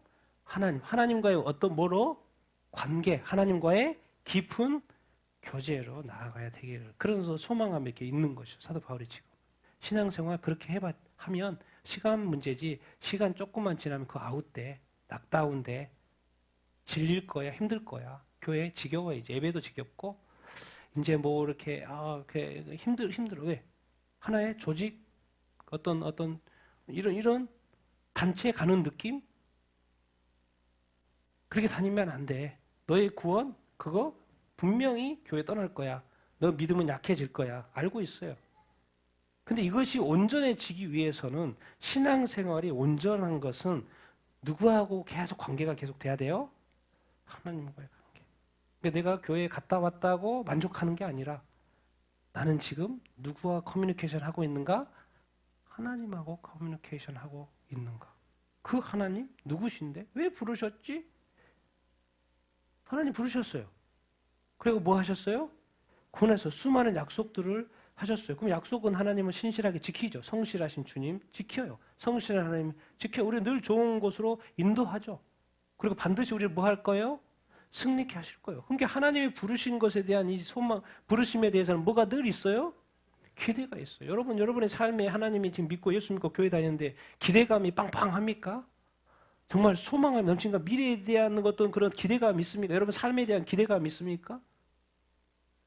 하나님과의 어떤 뭐로? 관계, 하나님과의 깊은 교제로 나아가야 되기를. 그래서 소망함이 이렇게 있는 것이죠. 사도 바울이 지금. 신앙생활 그렇게 하면 시간 문제지 시간 조금만 지나면 그 아웃돼 낙다운돼 질릴 거야 힘들 거야 교회 지겨워 이제 예배도 지겹고 이제 뭐 이렇게 힘들어 왜 하나의 조직 어떤 이런 단체에 가는 느낌 그렇게 다니면 안 돼. 너의 구원 그거 분명히 교회 떠날 거야. 너 믿음은 약해질 거야. 알고 있어요. 근데 이것이 온전해지기 위해서는 신앙생활이 온전한 것은 누구하고 계속 관계가 계속 돼야 돼요? 하나님과의 관계. 그러니까 내가 교회에 갔다 왔다고 만족하는 게 아니라 나는 지금 누구와 커뮤니케이션 하고 있는가? 하나님하고 커뮤니케이션 하고 있는가? 그 하나님 누구신데? 왜 부르셨지? 하나님 부르셨어요. 그리고 뭐 하셨어요? 권해서 수많은 약속들을 하셨어요. 그럼 약속은 하나님은 신실하게 지키죠. 성실하신 주님 지켜요. 성실한 하나님 지켜요. 우리 늘 좋은 곳으로 인도하죠. 그리고 반드시 우리를 뭐 할 거예요? 승리케 하실 거예요. 그러니까 하나님이 부르신 것에 대한 이 소망, 부르심에 대해서는 뭐가 늘 있어요? 기대가 있어요. 여러분의 삶에 하나님이 지금 믿고 예수 믿고 교회 다니는데 기대감이 빵빵합니까? 정말 소망감이 넘친가? 미래에 대한 어떤 그런 기대감이 있습니까? 여러분 삶에 대한 기대감이 있습니까?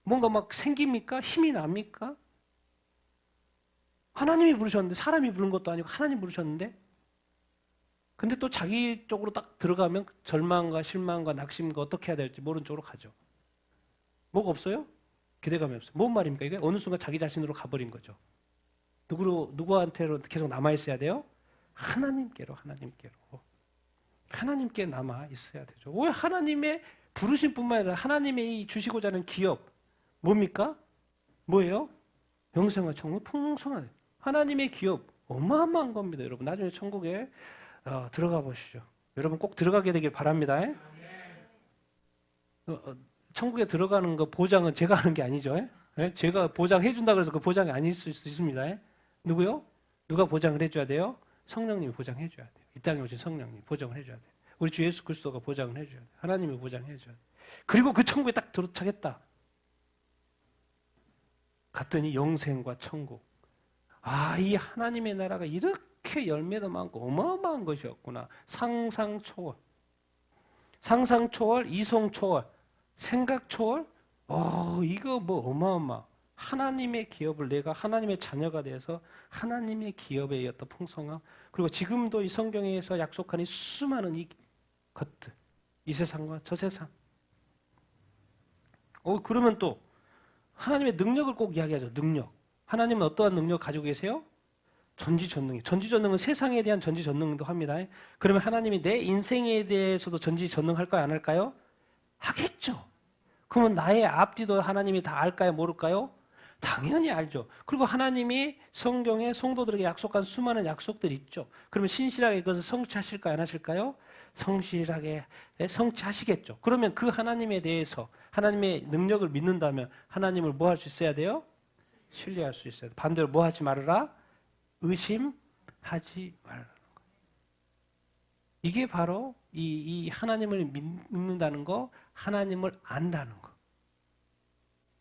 뭔가 막 생깁니까? 힘이 납니까? 하나님이 부르셨는데 사람이 부른 것도 아니고 하나님 부르셨는데 근데 또 자기 쪽으로 딱 들어가면 절망과 실망과 낙심과 어떻게 해야 될지 모르는 쪽으로 가죠. 뭐가 없어요? 기대감이 없어요. 뭔 말입니까? 이게 어느 순간 자기 자신으로 가버린 거죠. 누구한테로 계속 남아있어야 돼요? 하나님께 남아 있어야 되죠. 왜 하나님의 부르심뿐만 아니라 하나님의 주시고자 하는 기업 뭡니까? 뭐예요? 영생과 천국 풍성한 하나님의 기업 어마어마한 겁니다. 여러분 나중에 천국에 들어가 보시죠. 여러분 꼭 들어가게 되길 바랍니다. 천국에 들어가는 거 보장은 제가 하는 게 아니죠. 예? 제가 보장해 준다 그래서 그 보장이 아닐 수 있습니다. 예? 누구요? 누가 보장을 해줘야 돼요? 성령님이 보장해 줘야 돼요. 이 땅에 오신 성령님이 보장을 해줘야 돼요. 우리 주 예수 그리스도가 보장을 해줘야 돼요. 하나님이 보장해 줘야 돼요. 그리고 그 천국에 딱 도착했다. 갔더니 영생과 천국. 아, 이 하나님의 나라가 이렇게 열매도 많고 어마어마한 것이었구나. 상상 초월. 상상 초월, 이송 초월, 생각 초월. 이거 뭐 어마어마. 하나님의 기업을 내가 하나님의 자녀가 돼서 하나님의 기업의 어떤 풍성함. 그리고 지금도 이 성경에서 약속한 이 수많은 이 것들. 이 세상과 저 세상. 그러면 또 하나님의 능력을 꼭 이야기하죠. 능력. 하나님은 어떠한 능력 가지고 계세요? 전지전능이. 전지전능은 세상에 대한 전지전능도 합니다. 그러면 하나님이 내 인생에 대해서도 전지전능할까요? 안 할까요? 하겠죠. 그러면 나의 앞뒤도 하나님이 다 알까요? 모를까요? 당연히 알죠. 그리고 하나님이 성경에 성도들에게 약속한 수많은 약속들이 있죠. 그러면 신실하게 그것을 성취하실까요? 안 하실까요? 성실하게 성취하시겠죠. 그러면 그 하나님에 대해서 하나님의 능력을 믿는다면 하나님을 뭐 할 수 있어야 돼요? 신뢰할 수 있어야 돼요. 반대로 뭐 하지 말아라? 의심하지 말라는 거예요. 이게 바로 이 하나님을 믿는다는 거, 하나님을 안다는 거.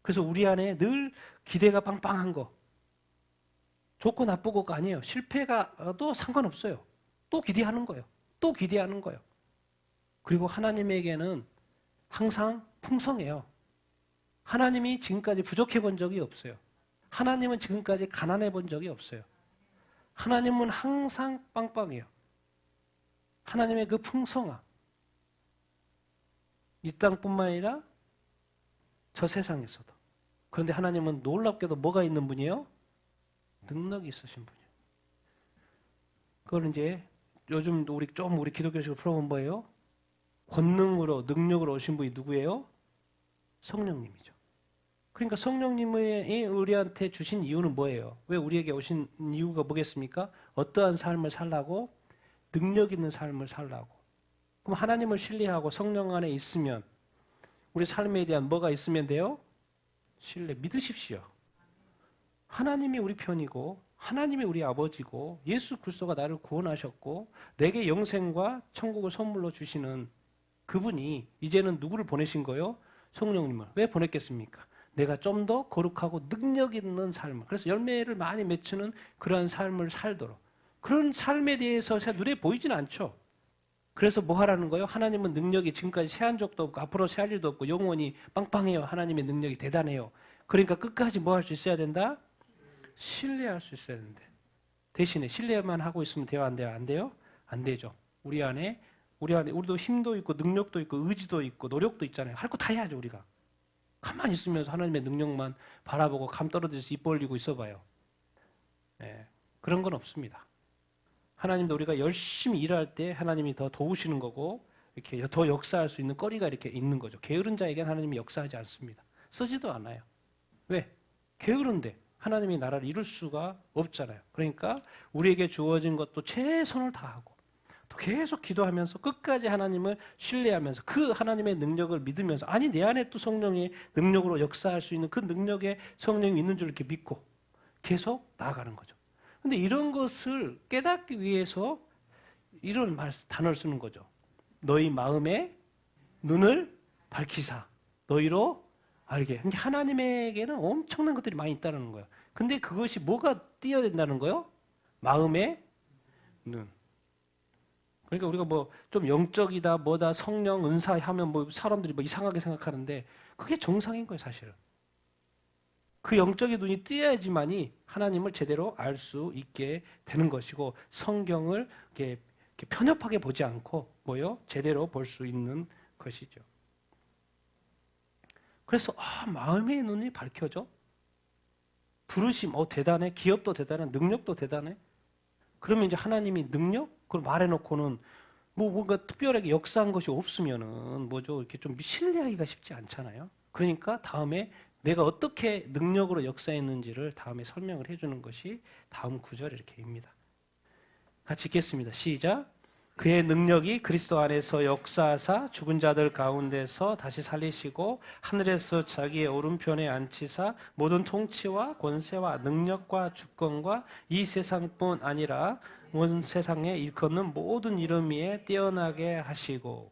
그래서 우리 안에 늘 기대가 빵빵한 거. 좋고 나쁘고가 아니에요. 실패가도 상관없어요. 또 기대하는 거예요. 또 기대하는 거예요. 그리고 하나님에게는 항상 풍성해요. 하나님이 지금까지 부족해 본 적이 없어요. 하나님은 지금까지 가난해 본 적이 없어요. 하나님은 항상 빵빵해요. 하나님의 그 풍성함. 이 땅뿐만 아니라 저 세상에서도. 그런데 하나님은 놀랍게도 뭐가 있는 분이에요? 능력이 있으신 분이에요. 그걸 이제 요즘 우리 기독교식으로 풀어본 뭐예요? 권능으로, 능력으로 오신 분이 누구예요? 성령님이죠. 그러니까 성령님이 우리한테 주신 이유는 뭐예요? 왜 우리에게 오신 이유가 뭐겠습니까? 어떠한 삶을 살라고? 능력 있는 삶을 살라고. 그럼 하나님을 신뢰하고 성령 안에 있으면 우리 삶에 대한 뭐가 있으면 돼요? 신뢰, 믿으십시오. 하나님이 우리 편이고 하나님이 우리 아버지고 예수 그리스도가 나를 구원하셨고 내게 영생과 천국을 선물로 주시는 그분이 이제는 누구를 보내신 거예요? 성령님을. 왜 보냈겠습니까? 내가 좀 더 거룩하고 능력 있는 삶을, 그래서 열매를 많이 맺히는 그러한 삶을 살도록. 그런 삶에 대해서 눈에 보이진 않죠. 그래서 뭐 하라는 거예요? 하나님은 능력이 지금까지 세한 적도 없고 앞으로 세할 일도 없고 영원히 빵빵해요. 하나님의 능력이 대단해요. 그러니까 끝까지 뭐 할 수 있어야 된다? 신뢰할 수 있어야 된대. 대신에 신뢰만 하고 있으면 돼요? 안 돼요? 안 돼요? 안 되죠. 우리 안에 우리도 힘도 있고 능력도 있고 의지도 있고 노력도 있잖아요. 할 거 다 해야죠. 우리가. 가만히 있으면서 하나님의 능력만 바라보고 감 떨어져서 입 벌리고 있어봐요. 그런 건 없습니다. 하나님도 우리가 열심히 일할 때 하나님이 더 도우시는 거고 이렇게 더 역사할 수 있는 거리가 이렇게 있는 거죠. 게으른 자에게는 하나님이 역사하지 않습니다. 쓰지도 않아요. 왜? 게으른데 하나님이 나라를 이룰 수가 없잖아요. 그러니까 우리에게 주어진 것도 최선을 다하고 또 계속 기도하면서 끝까지 하나님을 신뢰하면서 그 하나님의 능력을 믿으면서 아니 내 안에 또 성령의 능력으로 역사할 수 있는 그 능력의 성령이 있는 줄 이렇게 믿고 계속 나아가는 거죠. 근데 이런 것을 깨닫기 위해서 이런 단어를 쓰는 거죠. 너희 마음의 눈을 밝히사 너희로 알게. 그러니까 하나님에게는 엄청난 것들이 많이 있다는 거예요. 근데 그것이 뭐가 띄어야 된다는 거예요? 마음의 눈. 그러니까 우리가 뭐 좀 영적이다, 뭐다, 성령, 은사 하면 뭐 사람들이 뭐 이상하게 생각하는데 그게 정상인 거예요, 사실은. 그 영적인 눈이 띄어야지만이 하나님을 제대로 알 수 있게 되는 것이고 성경을 이렇게 편협하게 보지 않고 뭐요? 제대로 볼 수 있는 것이죠. 그래서 마음의 눈이 밝혀져? 부르심, 대단해. 기업도 대단해. 능력도 대단해. 그러면 이제 하나님이 능력? 그걸 말해놓고는 뭔가 특별하게 역사한 것이 없으면은 뭐죠? 이렇게 좀 신뢰하기가 쉽지 않잖아요. 그러니까 다음에 내가 어떻게 능력으로 역사했는지를 다음에 설명을 해주는 것이 다음 구절 이렇게입니다. 같이 읽겠습니다. 시작. 그의 능력이 그리스도 안에서 역사하사 죽은 자들 가운데서 다시 살리시고 하늘에서 자기의 오른편에 앉히사 모든 통치와 권세와 능력과 주권과 이 세상뿐 아니라 온 세상에 일컫는 모든 이름 위에 뛰어나게 하시고.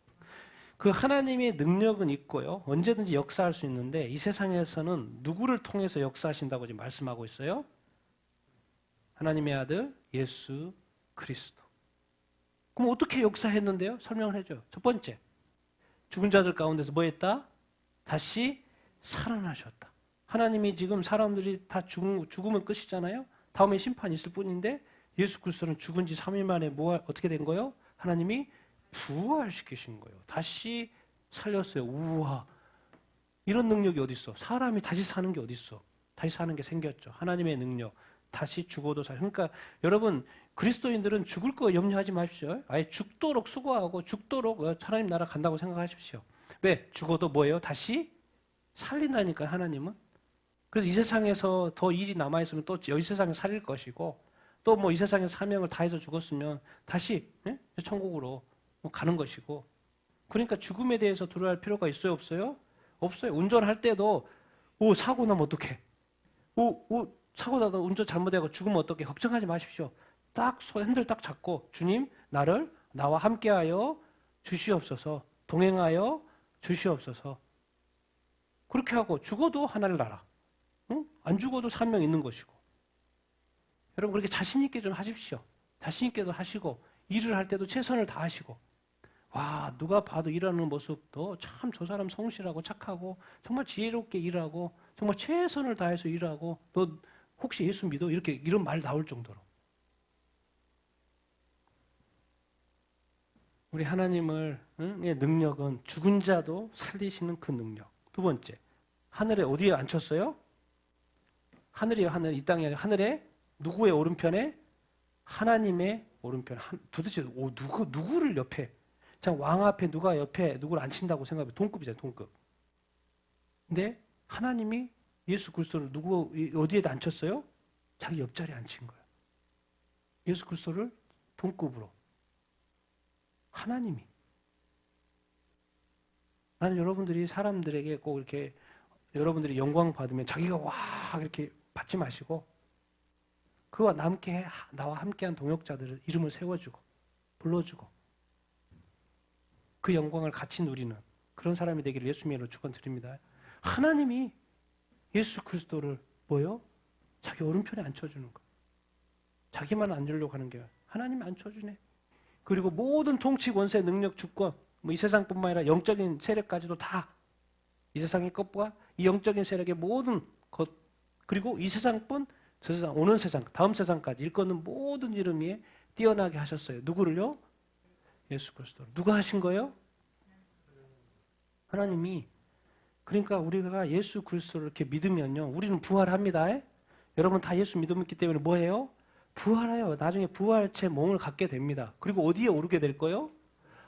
그 하나님의 능력은 있고요. 언제든지 역사할 수 있는데 이 세상에서는 누구를 통해서 역사하신다고 지금 말씀하고 있어요? 하나님의 아들 예수 그리스도. 그럼 어떻게 역사했는데요? 설명을 해줘요. 첫 번째, 죽은 자들 가운데서 뭐 했다? 다시 살아나셨다. 하나님이 지금 사람들이 다 죽으면 끝이잖아요. 다음에 심판이 있을 뿐인데 예수 그리스도는 죽은 지 3일 만에 어떻게 된 거예요? 하나님이 부활시키신 거예요. 다시 살렸어요. 우와, 이런 능력이 어디 있어? 사람이 다시 사는 게 어디 있어? 다시 사는 게 생겼죠. 하나님의 능력. 다시 죽어도 살. 그러니까 여러분, 그리스도인들은 죽을 거 염려하지 마십시오. 아예 죽도록 수고하고 죽도록 하나님 나라 간다고 생각하십시오. 왜? 죽어도 뭐예요? 다시 살린다니까 하나님은. 그래서 이 세상에서 더 일이 남아있으면 또 이 세상에 살릴 것이고, 또 뭐 이 세상에 사명을 다해서 죽었으면 다시 천국으로 가는 것이고. 그러니까 죽음에 대해서 두려워할 필요가 있어요, 없어요? 없어요. 운전할 때도 사고 나면 어떡해? 사고 나도 운전 잘못해서 죽으면 어떡해? 걱정하지 마십시오. 딱 핸들 딱 잡고 주님 나와 함께하여 주시옵소서, 동행하여 주시옵소서. 그렇게 하고 죽어도 하나님 나라, 안 죽어도 사명 있는 것이고. 여러분 그렇게 자신 있게 좀 하십시오. 자신 있게도 하시고 일을 할 때도 최선을 다하시고. 와, 누가 봐도 일하는 모습도 참 저 사람 성실하고 착하고 정말 지혜롭게 일하고 정말 최선을 다해서 일하고, 너 혹시 예수 믿어? 이런 말 나올 정도로. 우리 하나님의 능력은 죽은 자도 살리시는 그 능력. 두 번째, 하늘에 어디에 앉혔어요? 하늘이에요. 하늘. 이 땅이 아니라 하늘에 누구의 오른편에? 하나님의 오른편. 도대체 누구를 옆에? 참 왕 앞에 누가 옆에 누구를 앉힌다고 생각해요. 동급이잖아요. 동급. 근데 하나님이 예수 그리스도를 어디에다 앉혔어요? 자기 옆자리에 앉힌 거예요. 예수 그리스도를 동급으로. 하나님이. 나는 여러분들이 사람들에게 꼭 이렇게 여러분들이 영광 받으면 자기가 와 이렇게 받지 마시고, 그와 나와 함께한 동역자들의 이름을 세워주고 불러주고 그 영광을 같이 누리는 그런 사람이 되기를 예수님의 이름으로 축원드립니다. 하나님이 예수 그리스도를 뭐요? 자기 오른편에 앉혀주는 거. 자기만 앉으려고 하는 게 하나님이 앉혀주네. 그리고 모든 통치, 권세, 능력, 주권, 이 세상뿐만 아니라 영적인 세력까지도 다, 이 세상의 것과 이 영적인 세력의 모든 것, 그리고 이 세상뿐, 저 세상, 오는 세상, 다음 세상까지 일컫는 모든 이름 위에 뛰어나게 하셨어요. 누구를요? 예수 그리스도를. 누가 하신 거예요? 하나님이. 그러니까 우리가 예수 그리스도를 이렇게 믿으면요, 우리는 부활합니다. 여러분 다 예수 믿기 때문에 뭐예요? 부활해요. 나중에 부활체 몸을 갖게 됩니다. 그리고 어디에 오르게 될 거예요?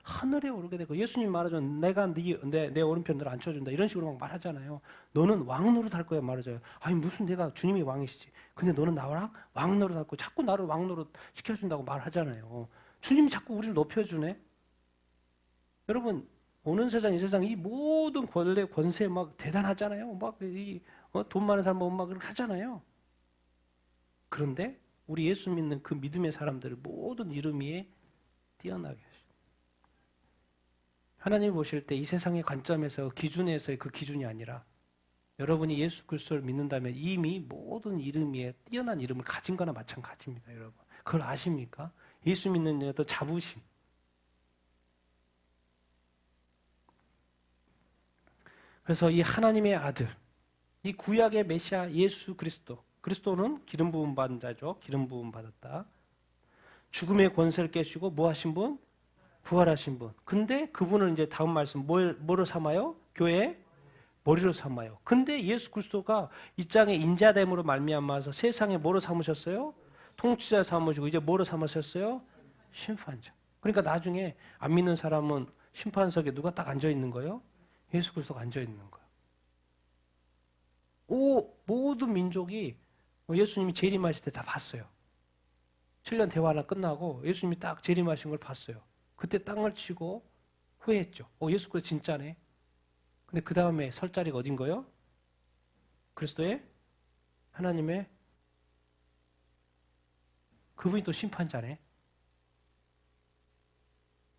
하늘에 오르게 될 거예요. 예수님 말하죠. 내가 내 오른편으로 앉혀준다. 이런 식으로 막 말하잖아요. 너는 왕 노릇할 거야 말하죠. 아니 무슨 내가 주님이 왕이시지. 근데 너는 나랑 왕 노릇할 거야. 자꾸 나를 왕 노릇 시켜준다고 말하잖아요. 주님이 자꾸 우리를 높여주네. 여러분 오는 세상 이 세상 이 모든 권리 권세 막 대단하잖아요. 막 돈 많은 사람 막 그렇게 하잖아요. 그런데 우리 예수 믿는 그 믿음의 사람들을 모든 이름 위에 뛰어나게 하시죠. 하나님 보실 때 이 세상의 관점에서 기준에서의 그 기준이 아니라 여러분이 예수 그리스도를 믿는다면 이미 모든 이름 위에 뛰어난 이름을 가진 거나 마찬가지입니다. 여러분 그걸 아십니까? 예수 믿는 여도 자부심. 그래서 이 하나님의 아들, 이 구약의 메시아 예수 그리스도는 기름 부음 받은 자죠. 기름 부음 받았다. 죽음의 권세를 깨시고 뭐 하신 분? 부활하신 분. 근데 그분을 이제 다음 말씀 뭐로 삼아요? 교회의 머리로 삼아요. 근데 예수 그리스도가 이 땅에 인자됨으로 말미암아서 세상에 뭐로 삼으셨어요? 통치자 삼으시고 이제 뭐로 삼으셨어요? 심판자. 그러니까 나중에 안 믿는 사람은 심판석에 누가 딱 앉아 있는 거예요? 예수 그리스도가 앉아 있는 거예요. 모든 민족이 예수님이 재림하실 때 다 봤어요. 7년 대화가 끝나고 예수님이 딱 재림하신 걸 봤어요. 그때 땅을 치고 후회했죠. 예수 그리스도 진짜네. 근데 그 다음에 설 자리가 어딘 거요? 그리스도의 하나님의 그분이 또 심판자네.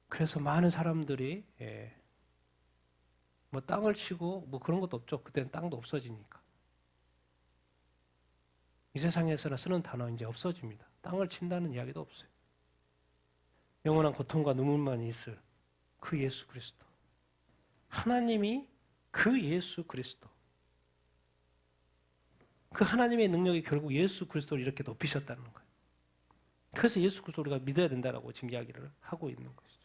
그래서 많은 사람들이 뭐 땅을 치고 뭐 그런 것도 없죠. 그때는 땅도 없어지니까. 이 세상에서나 쓰는 단어 이제 없어집니다. 땅을 친다는 이야기도 없어요. 영원한 고통과 눈물만 있을 그 예수 그리스도. 하나님이 그 예수 그리스도. 그 하나님의 능력이 결국 예수 그리스도를 이렇게 높이셨다는 거예요. 그래서 예수 그리스도를 우리가 믿어야 된다라고 지금 이야기를 하고 있는 것이죠.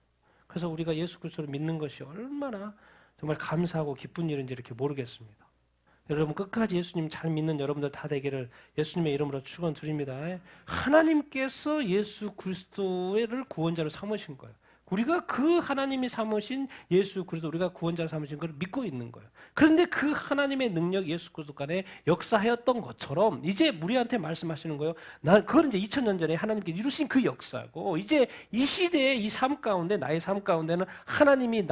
그래서 우리가 예수 그리스도를 믿는 것이 얼마나 정말 감사하고 기쁜 일인지 이렇게 모르겠습니다. 여러분 끝까지 예수님 잘 믿는 여러분들 다 되기를 예수님의 이름으로 축원드립니다. 하나님께서 예수 그리스도를 구원자로 삼으신 거예요. 우리가 그 하나님이 삼으신 예수 그리스도 우리가 구원자로 삼으신 걸 믿고 있는 거예요. 그런데 그 하나님의 능력 예수 그리스도 간에 역사하였던 것처럼 이제 우리한테 말씀하시는 거예요. 그건 이제 2000년 전에 하나님께 이루신 그 역사고 이제 이 시대의 이 삶 가운데 나의 삶 가운데는 하나님이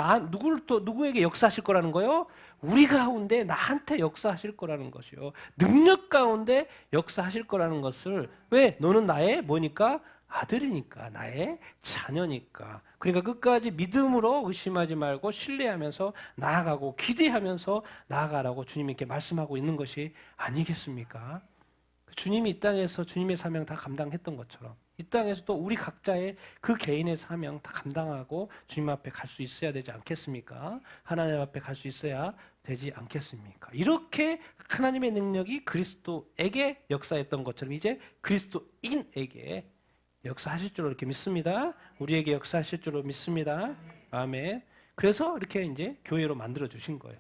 누구에게 역사하실 거라는 거예요? 우리 가운데 나한테 역사하실 거라는 것이요. 능력 가운데 역사하실 거라는 것을 왜? 너는 나의 뭐니까? 아들이니까 나의 자녀니까. 그러니까 끝까지 믿음으로 의심하지 말고 신뢰하면서 나아가고 기대하면서 나아가라고 주님이 이렇게 말씀하고 있는 것이 아니겠습니까? 주님이 이 땅에서 주님의 사명 다 감당했던 것처럼 이 땅에서 또 우리 각자의 그 개인의 사명 다 감당하고 주님 앞에 갈 수 있어야 되지 않겠습니까? 하나님 앞에 갈 수 있어야 되지 않겠습니까? 이렇게 하나님의 능력이 그리스도에게 역사했던 것처럼 이제 그리스도인에게 역사하실 줄로 이렇게 믿습니다. 우리에게 역사하실 줄로 믿습니다. 아멘. 그래서 이렇게 이제 교회로 만들어 주신 거예요.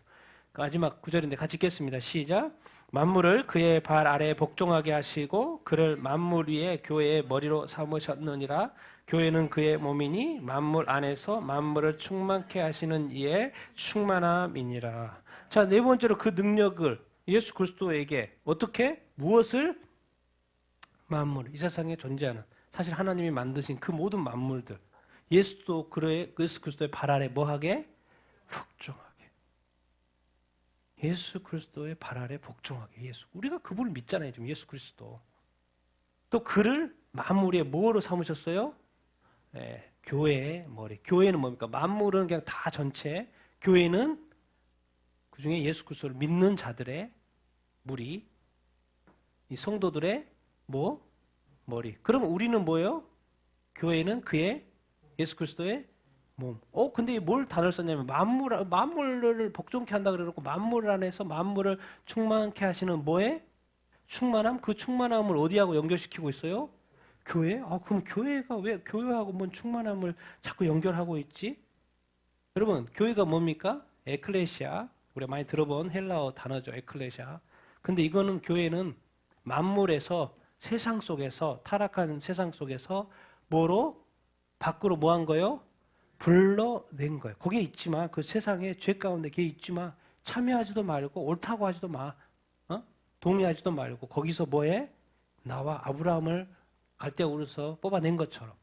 마지막 구절인데 같이 읽겠습니다. 시작. 만물을 그의 발 아래에 복종하게 하시고 그를 만물 위에 교회의 머리로 삼으셨느니라. 교회는 그의 몸이니 만물 안에서 만물을 충만케 하시는 이의 충만함이니라. 자, 네 번째로 그 능력을 예수 그리스도에게 어떻게 무엇을 만물 이 세상에 존재하는 사실 하나님이 만드신 그 모든 만물들 예수 그리스도의 발 아래 뭐하게? 복종하게. 예수 그리스도의 발 아래 복종하게. 우리가 그분을 믿잖아요. 지금 예수 그리스도. 또 그를 만물의 뭐로 삼으셨어요? 교회의 머리. 교회는 뭡니까? 만물은 그냥 다 전체. 교회는 그중에 예수 그리스도를 믿는 자들의 무리. 이 성도들의 머리. 그럼 우리는 뭐예요? 교회는 그의 예수 그리스도의 몸. 근데 뭘 단어를 썼냐면 만물을 복종케 한다 그래놓고 만물 안에서 만물을 충만케 하시는 뭐에? 충만함? 그 충만함을 어디하고 연결시키고 있어요? 교회? 그럼 교회가 왜 교회하고 뭔 충만함을 자꾸 연결하고 있지? 여러분, 교회가 뭡니까? 에클레시아. 우리가 많이 들어본 헬라어 단어죠. 에클레시아. 근데 이거는 교회는 만물에서 세상 속에서 타락한 세상 속에서 밖으로 뭐 한 거예요? 불러낸 거예요. 거기에 있지만 그 세상에 죄 가운데 걔 있지만 참여하지도 말고 옳다고 하지도 마. 동의하지도 말고 거기서 뭐해? 나와 아브라함을 갈대우르서 뽑아낸 것처럼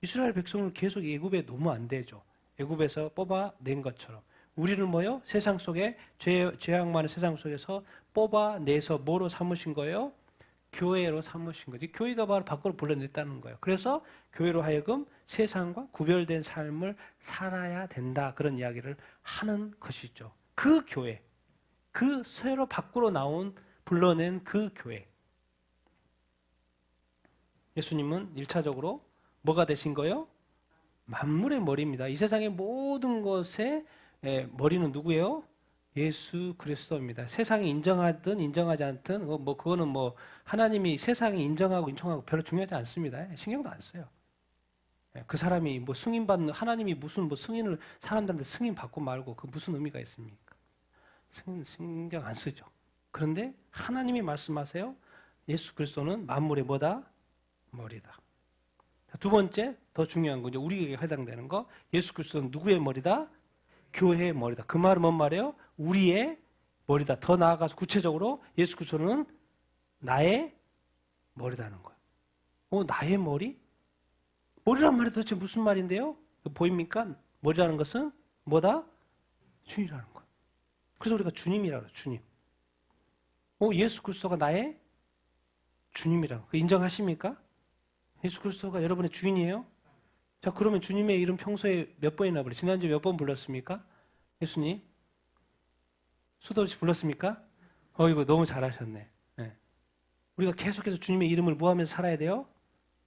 이스라엘 백성을 계속 애굽에 놓으면 안 되죠. 애굽에서 뽑아낸 것처럼 우리를 뭐요? 세상 속에 죄악 많은 세상 속에서 뽑아내서 뭐로 삼으신 거예요? 교회로 삼으신 거지. 교회가 바로 밖으로 불러냈다는 거예요. 그래서 교회로 하여금 세상과 구별된 삶을 살아야 된다. 그런 이야기를 하는 것이죠. 그 교회, 그 새로 밖으로 불러낸 그 교회. 예수님은 1차적으로 뭐가 되신 거예요? 만물의 머리입니다. 이 세상의 모든 것의 머리는 누구예요? 예수 그리스도입니다. 세상이 인정하든 인정하지 않든 그거는 하나님이 세상이 인정하고 인정하고 별로 중요하지 않습니다. 신경도 안 써요. 그 사람이 승인받는 하나님이 무슨 승인을 사람들한테 승인 받고 말고 그 무슨 의미가 있습니까? 신경 안 쓰죠. 그런데 하나님이 말씀하세요. 예수 그리스도는 만물의 뭐다? 머리다. 두 번째 더 중요한 거 이제 우리에게 해당되는 거 예수 그리스도는 누구의 머리다? 교회의 머리다. 그 말은 뭔 말이에요? 우리의 머리다. 더 나아가서 구체적으로 예수 그리스도는 나의 머리다는 거예요. 나의 머리? 머리란 말이 도대체 무슨 말인데요? 보입니까? 머리라는 것은 뭐다? 주님이라는 거. 그래서 우리가 주님이라고 해요. 주님. 예수 그리스도가 나의 주님이라고. 인정하십니까? 예수 그리스도가 여러분의 주인이에요? 자, 그러면 주님의 이름 평소에 몇 번이나 불러요? 지난주에 몇 번 불렀습니까? 예수님? 수도 없이 불렀습니까? 이거 너무 잘하셨네. 네. 우리가 계속해서 주님의 이름을 뭐 하면서 살아야 돼요?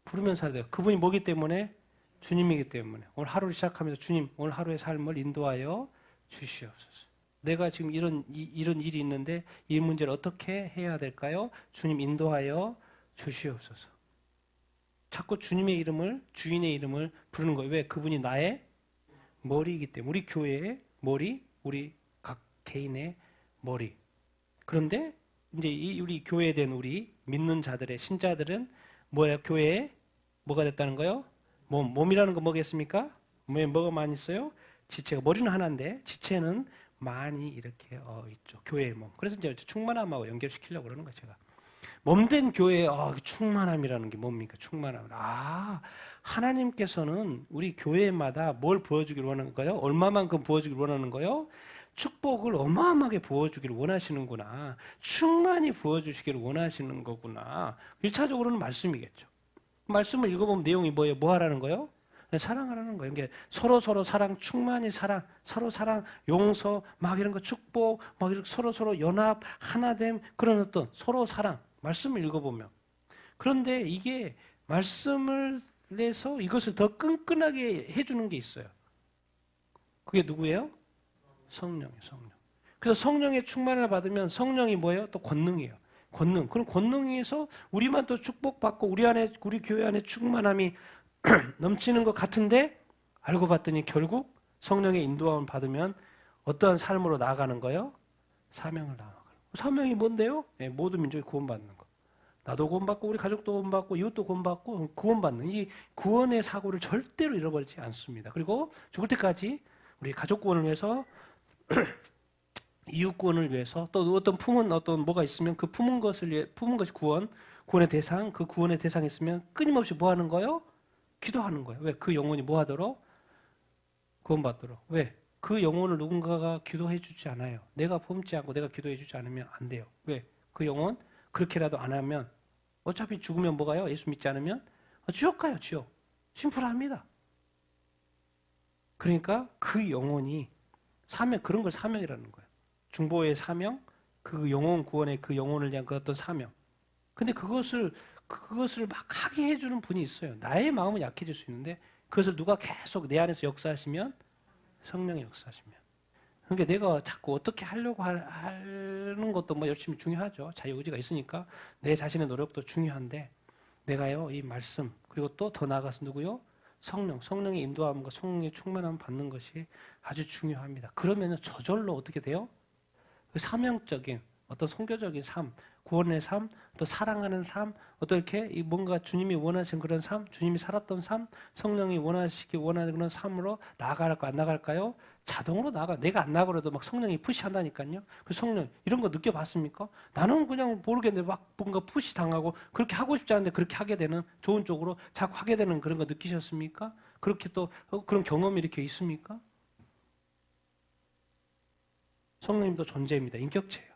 부르면서 살아야 돼요. 그분이 뭐기 때문에? 주님이기 때문에. 오늘 하루를 시작하면서 주님, 오늘 하루의 삶을 인도하여 주시옵소서. 내가 지금 이런 일이 있는데 이 문제를 어떻게 해야 될까요? 주님 인도하여 주시옵소서. 자꾸 주님의 이름을, 주인의 이름을 부르는 거예요. 왜? 그분이 나의 머리이기 때문에. 우리 교회의 머리, 우리 각 개인의 머리. 그런데 이제 우리 교회에 된 우리 믿는 자들의 신자들은 뭐예요? 교회에 뭐가 됐다는 거예요? 몸이라는 거 뭐겠습니까? 몸에 뭐가 많이 있어요? 지체가. 머리는 하나인데 지체는 많이 이렇게 있죠. 교회의 몸. 그래서 이제 충만함하고 연결시키려고 그러는 거예요, 제가. 몸된 교회의 충만함이라는 게 뭡니까? 충만함. 하나님께서는 우리 교회마다 뭘 부어주기를 원하는 거예요? 얼마만큼 부어주기를 원하는 거예요? 축복을 어마어마하게 부어주기를 원하시는구나. 충만히 부어주시기를 원하시는 거구나. 1차적으로는 말씀이겠죠. 말씀을 읽어보면 내용이 뭐예요? 뭐 하라는 거예요? 사랑하라는 거예요. 이게 서로 사랑, 충만히 사랑, 서로 사랑, 용서, 막 이런 거 축복, 막 이렇게 서로 연합, 하나됨, 그런 어떤 서로 사랑. 말씀을 읽어보면. 그런데 이게 말씀을 내서 이것을 더 끈끈하게 해주는 게 있어요. 그게 누구예요? 성령이에요, 성령. 그래서 성령의 충만을 받으면 성령이 뭐예요? 또 권능이에요. 권능. 그럼 권능에서 우리만 또 축복받고 우리 교회 안에 충만함이 넘치는 것 같은데 알고 봤더니 결국 성령의 인도함을 받으면 어떠한 삶으로 나아가는 거예요? 사명을 나아가는 거예요. 사명이 뭔데요? 모든 민족이 구원받는 거. 나도 구원받고 우리 가족도 구원받고 이웃도 구원받고 구원받는 이 구원의 사고를 절대로 잃어버리지 않습니다. 그리고 죽을 때까지 우리 가족 구원을 위해서 이웃 구원을 위해서 또 어떤 뭐가 있으면 그 품은 것이 구원의 대상, 그 구원의 대상이 있으면 끊임없이 뭐 하는 거예요? 기도하는 거예요. 왜? 그 영혼이 뭐 하도록? 구원받도록. 왜? 그 영혼을 누군가가 기도해 주지 않아요. 내가 품지 않고 내가 기도해 주지 않으면 안 돼요. 왜? 그 영혼 그렇게라도 안 하면 어차피 죽으면 뭐가요? 예수 믿지 않으면 지옥 가요. 지옥. 심플합니다. 그러니까 그 영혼이 사명, 그런 걸 사명이라는 거예요. 중보의 사명, 그 영혼 구원의 그 영혼을 위한 그 어떤 사명. 근데 그것을 막 하게 해주는 분이 있어요. 나의 마음은 약해질 수 있는데 그것을 누가 계속 내 안에서 역사하시면 성령이 역사하시면. 그러니까 내가 자꾸 어떻게 하려고 하는 것도 뭐 열심히 중요하죠. 자유의지가 있으니까 내 자신의 노력도 중요한데 내가요 이 말씀 그리고 또 더 나아가서 누구요? 성령의 인도함과 성령의 충만함을 받는 것이 아주 중요합니다. 그러면 저절로 어떻게 돼요? 그 사명적인 어떤 선교적인 삶, 구원의 삶, 또 사랑하는 삶, 어떻게 뭔가 주님이 원하신 그런 삶, 주님이 살았던 삶, 성령이 원하는 그런 삶으로 나아갈까 안 나갈까요? 자동으로 나가. 내가 안 나가려도 막 성령이 푸시한다니까요. 그 성령 이런 거 느껴봤습니까? 나는 그냥 모르겠는데 막 뭔가 푸시 당하고 그렇게 하고 싶지 않은데 그렇게 하게 되는 좋은 쪽으로 자꾸 하게 되는 그런 거 느끼셨습니까? 그렇게 또 그런 경험이 이렇게 있습니까? 성령님도 존재입니다. 인격체예요.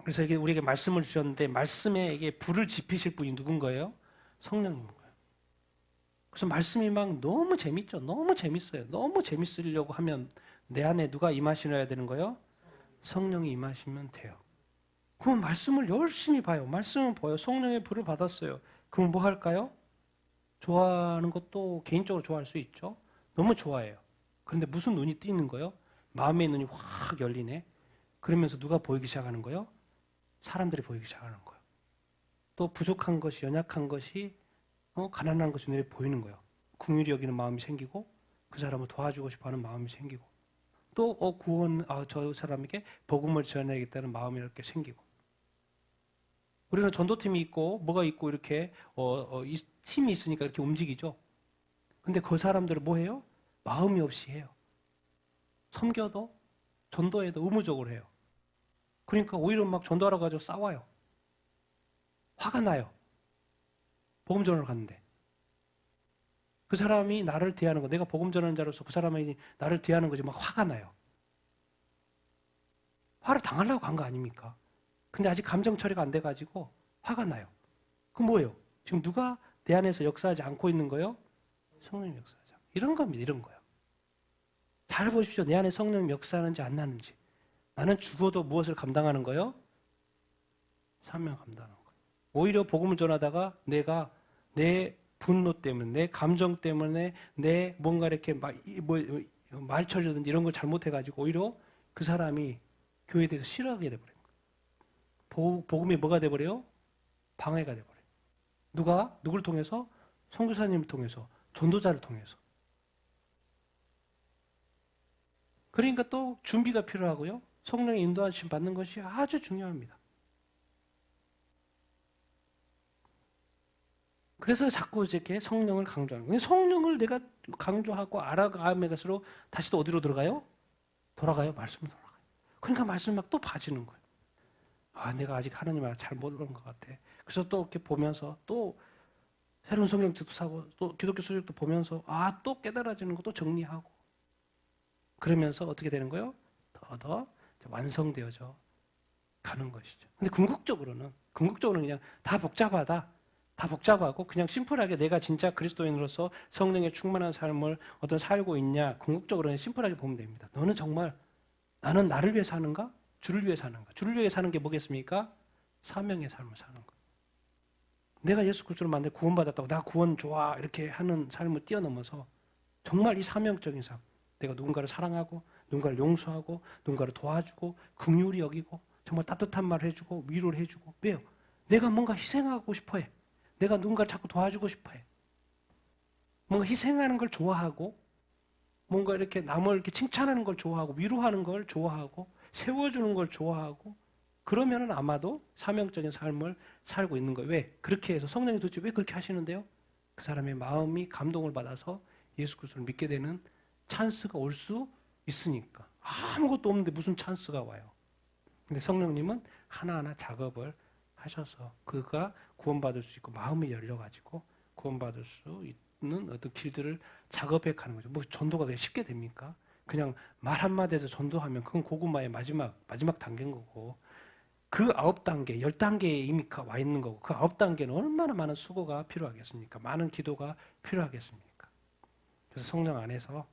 그래서 이게 우리에게 말씀을 주셨는데 말씀에 이게 불을 지피실 분이 누군 거예요? 성령님인 거예요. 그래서 말씀이 막 너무 재밌죠. 너무 재밌어요. 너무 재밌으려고 하면 내 안에 누가 임하시려야 되는 거예요? 성령이 임하시면 돼요. 그럼 말씀을 열심히 봐요. 말씀은 보여. 성령의 불을 받았어요. 그럼 뭐 할까요? 좋아하는 것도 개인적으로 좋아할 수 있죠. 너무 좋아해요. 그런데 무슨 눈이 띄는 거예요? 마음의 눈이 확 열리네. 그러면서 누가 보이기 시작하는 거예요? 사람들이 보이기 시작하는 거예요. 또 부족한 것이, 연약한 것이, 가난한 것이 눈에 보이는 거예요. 긍휼히 여기는 마음이 생기고 그 사람을 도와주고 싶어하는 마음이 생기고 또 저 사람에게 복음을 전해야겠다는 마음이 이렇게 생기고 우리는 전도팀이 있고 뭐가 있고 이렇게 이 팀이 있으니까 이렇게 움직이죠. 근데 그 사람들은 뭐 해요? 마음이 없이 해요. 섬겨도 전도해도 의무적으로 해요. 그러니까 오히려 막 전도하러 가지고 싸워요. 화가 나요. 복음 전하러 갔는데. 그 사람이 나를 대하는 거, 내가 복음 전하는 자로서 그 사람이 나를 대하는 거지 막 화가 나요. 화를 당하려고 간 거 아닙니까? 근데 아직 감정 처리가 안 돼가지고 화가 나요. 그럼 뭐예요? 지금 누가 내 안에서 역사하지 않고 있는 거예요? 성령님 역사하지 않고. 이런 겁니다. 이런 거예요. 잘 보십시오. 내 안에 성령님 역사하는지 안 나는지. 나는 죽어도 무엇을 감당하는 거예요? 사명 감당하는 거예요. 오히려 복음을 전하다가 내가 내 분노 때문에, 내 감정 때문에, 내 뭔가 이렇게 말처리든지 이런 걸 잘못해가지고 오히려 그 사람이 교회에 대해서 싫어하게 돼버려요. 복음이 뭐가 돼버려요? 방해가 돼버려요. 누굴 통해서? 선교사님을 통해서, 전도자를 통해서. 그러니까 또 준비가 필요하고요. 성령의 인도하심 받는 것이 아주 중요합니다. 그래서 자꾸 이렇게 성령을 강조하는 거예요. 성령을 내가 강조하고 알아가면 갈수록 다시 또 어디로 들어가요? 돌아가요. 말씀으로 돌아가요. 그러니까 말씀 막 또 봐지는 거예요. 아, 내가 아직 하나님을 잘 모르는 것 같아. 그래서 또 이렇게 보면서 또 새로운 성경책도 사고 또 기독교 소식도 보면서 또 깨달아지는 것도 정리하고 그러면서 어떻게 되는 거예요? 더 완성되어져 가는 것이죠. 근데 궁극적으로는 그냥 다 복잡하고 그냥 심플하게 내가 진짜 그리스도인으로서 성령의 충만한 삶을 살고 있냐, 궁극적으로는 심플하게 보면 됩니다. 너는 정말 나는 나를 위해 사는가? 주를 위해 사는가? 주를 위해 사는 게 뭐겠습니까? 사명의 삶을 사는 거. 내가 예수 그리스도를 만나 구원받았다고 나 구원 좋아 이렇게 하는 삶을 뛰어넘어서 정말 이 사명적인 삶, 내가 누군가를 사랑하고 누군가를 용서하고 누군가를 도와주고 긍휼히 여기고 정말 따뜻한 말 해주고 위로를 해주고. 왜요? 내가 뭔가 희생하고 싶어해. 내가 누군가를 자꾸 도와주고 싶어해. 뭔가 희생하는 걸 좋아하고 뭔가 이렇게 남을 이렇게 칭찬하는 걸 좋아하고 위로하는 걸 좋아하고 세워주는 걸 좋아하고 그러면은 아마도 사명적인 삶을 살고 있는 거예요. 왜? 그렇게 해서 성령이 도대체 왜 그렇게 하시는데요? 그 사람의 마음이 감동을 받아서 예수 그리스도를 믿게 되는 찬스가 올 수 있으니까. 아무것도 없는데 무슨 찬스가 와요. 근데 성령님은 하나하나 작업을 하셔서 그가 구원받을 수 있고 마음이 열려가지고 구원받을 수 있는 어떤 길들을 작업해 가는 거죠. 뭐 전도가 그냥 쉽게 됩니까? 그냥 말 한마디에서 전도하면 그건 고구마의 마지막 단계인 거고 그 9단계, 10단계에 이미 와 있는 거고 그 9단계는 얼마나 많은 수고가 필요하겠습니까? 많은 기도가 필요하겠습니까? 그래서 성령 안에서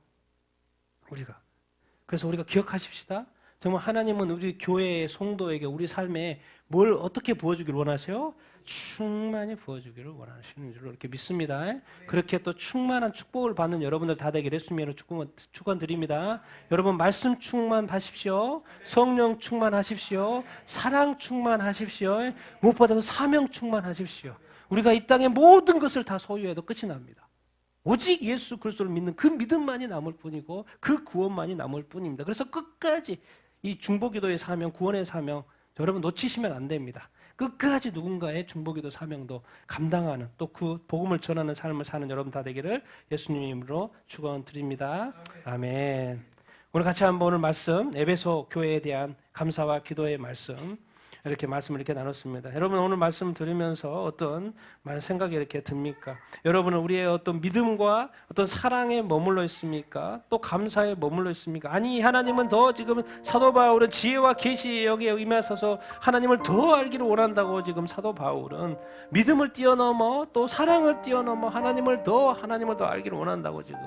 그래서 우리가 기억하십시다. 정말 하나님은 우리 교회의 성도에게 우리 삶에 뭘 어떻게 부어주기를 원하세요? 충만히 부어주기를 원하시는 줄로 이렇게 믿습니다. 그렇게 또 충만한 축복을 받는 여러분들 다 되기를 예수님으로 축원드립니다. 여러분 말씀 충만하십시오. 성령 충만하십시오. 사랑 충만하십시오. 무엇보다도 사명 충만하십시오. 우리가 이 땅의 모든 것을 다 소유해도 끝이 납니다. 오직 예수 그리스도를 믿는 그 믿음만이 남을 뿐이고 그 구원만이 남을 뿐입니다. 그래서 끝까지 이 중보기도의 사명, 구원의 사명 여러분 놓치시면 안 됩니다. 끝까지 누군가의 중보기도 사명도 감당하는 또 그 복음을 전하는 삶을 사는 여러분 다 되기를 예수님 이름으로 축원드립니다. 아멘. 오늘 같이 한번 오늘 말씀 에베소 교회에 대한 감사와 기도의 말씀 이렇게 말씀을 이렇게 나눴습니다. 여러분 오늘 말씀 들으면서 어떤 생각이 이렇게 듭니까? 여러분은 우리의 어떤 믿음과 어떤 사랑에 머물러 있습니까? 또 감사에 머물러 있습니까? 아니 하나님은 더 지금 사도 바울은 지혜와 계시 여기에 임하셔서 하나님을 더 알기를 원한다고 지금 사도 바울은 믿음을 뛰어넘어 또 사랑을 뛰어넘어 하나님을 더 알기를 원한다고 지금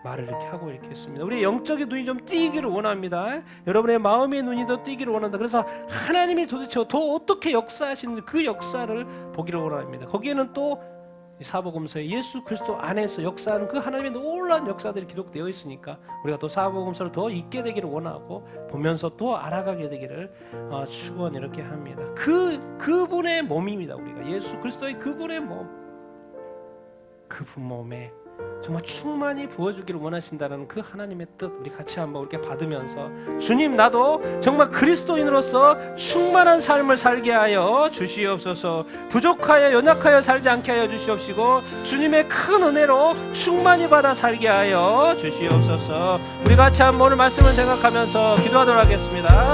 말을 이렇게 하고 이렇게 했습니다. 우리의 영적인 눈이 좀 띄기를 원합니다. 여러분의 마음의 눈이 더 띄기를 원한다. 그래서 하나님이 도대체 더 어떻게 역사하시는지 그 역사를 보기를 원합니다. 거기에는 또 사복음서에 예수 그리스도 안에서 역사하는 그 하나님의 놀라운 역사들이 기록되어 있으니까 우리가 또 사복음서를 더 읽게 되기를 원하고 보면서 또 알아가게 되기를 축원 이렇게 합니다. 그분의 몸입니다. 우리가 예수 그리스도의 그분의 몸, 그분 몸에 정말 충만히 부어주기를 원하신다는 그 하나님의 뜻 우리 같이 한번 이렇게 받으면서 주님 나도 정말 그리스도인으로서 충만한 삶을 살게 하여 주시옵소서. 부족하여 연약하여 살지 않게 하여 주시옵시고 주님의 큰 은혜로 충만히 받아 살게 하여 주시옵소서. 우리 같이 한번 오늘 말씀을 생각하면서 기도하도록 하겠습니다.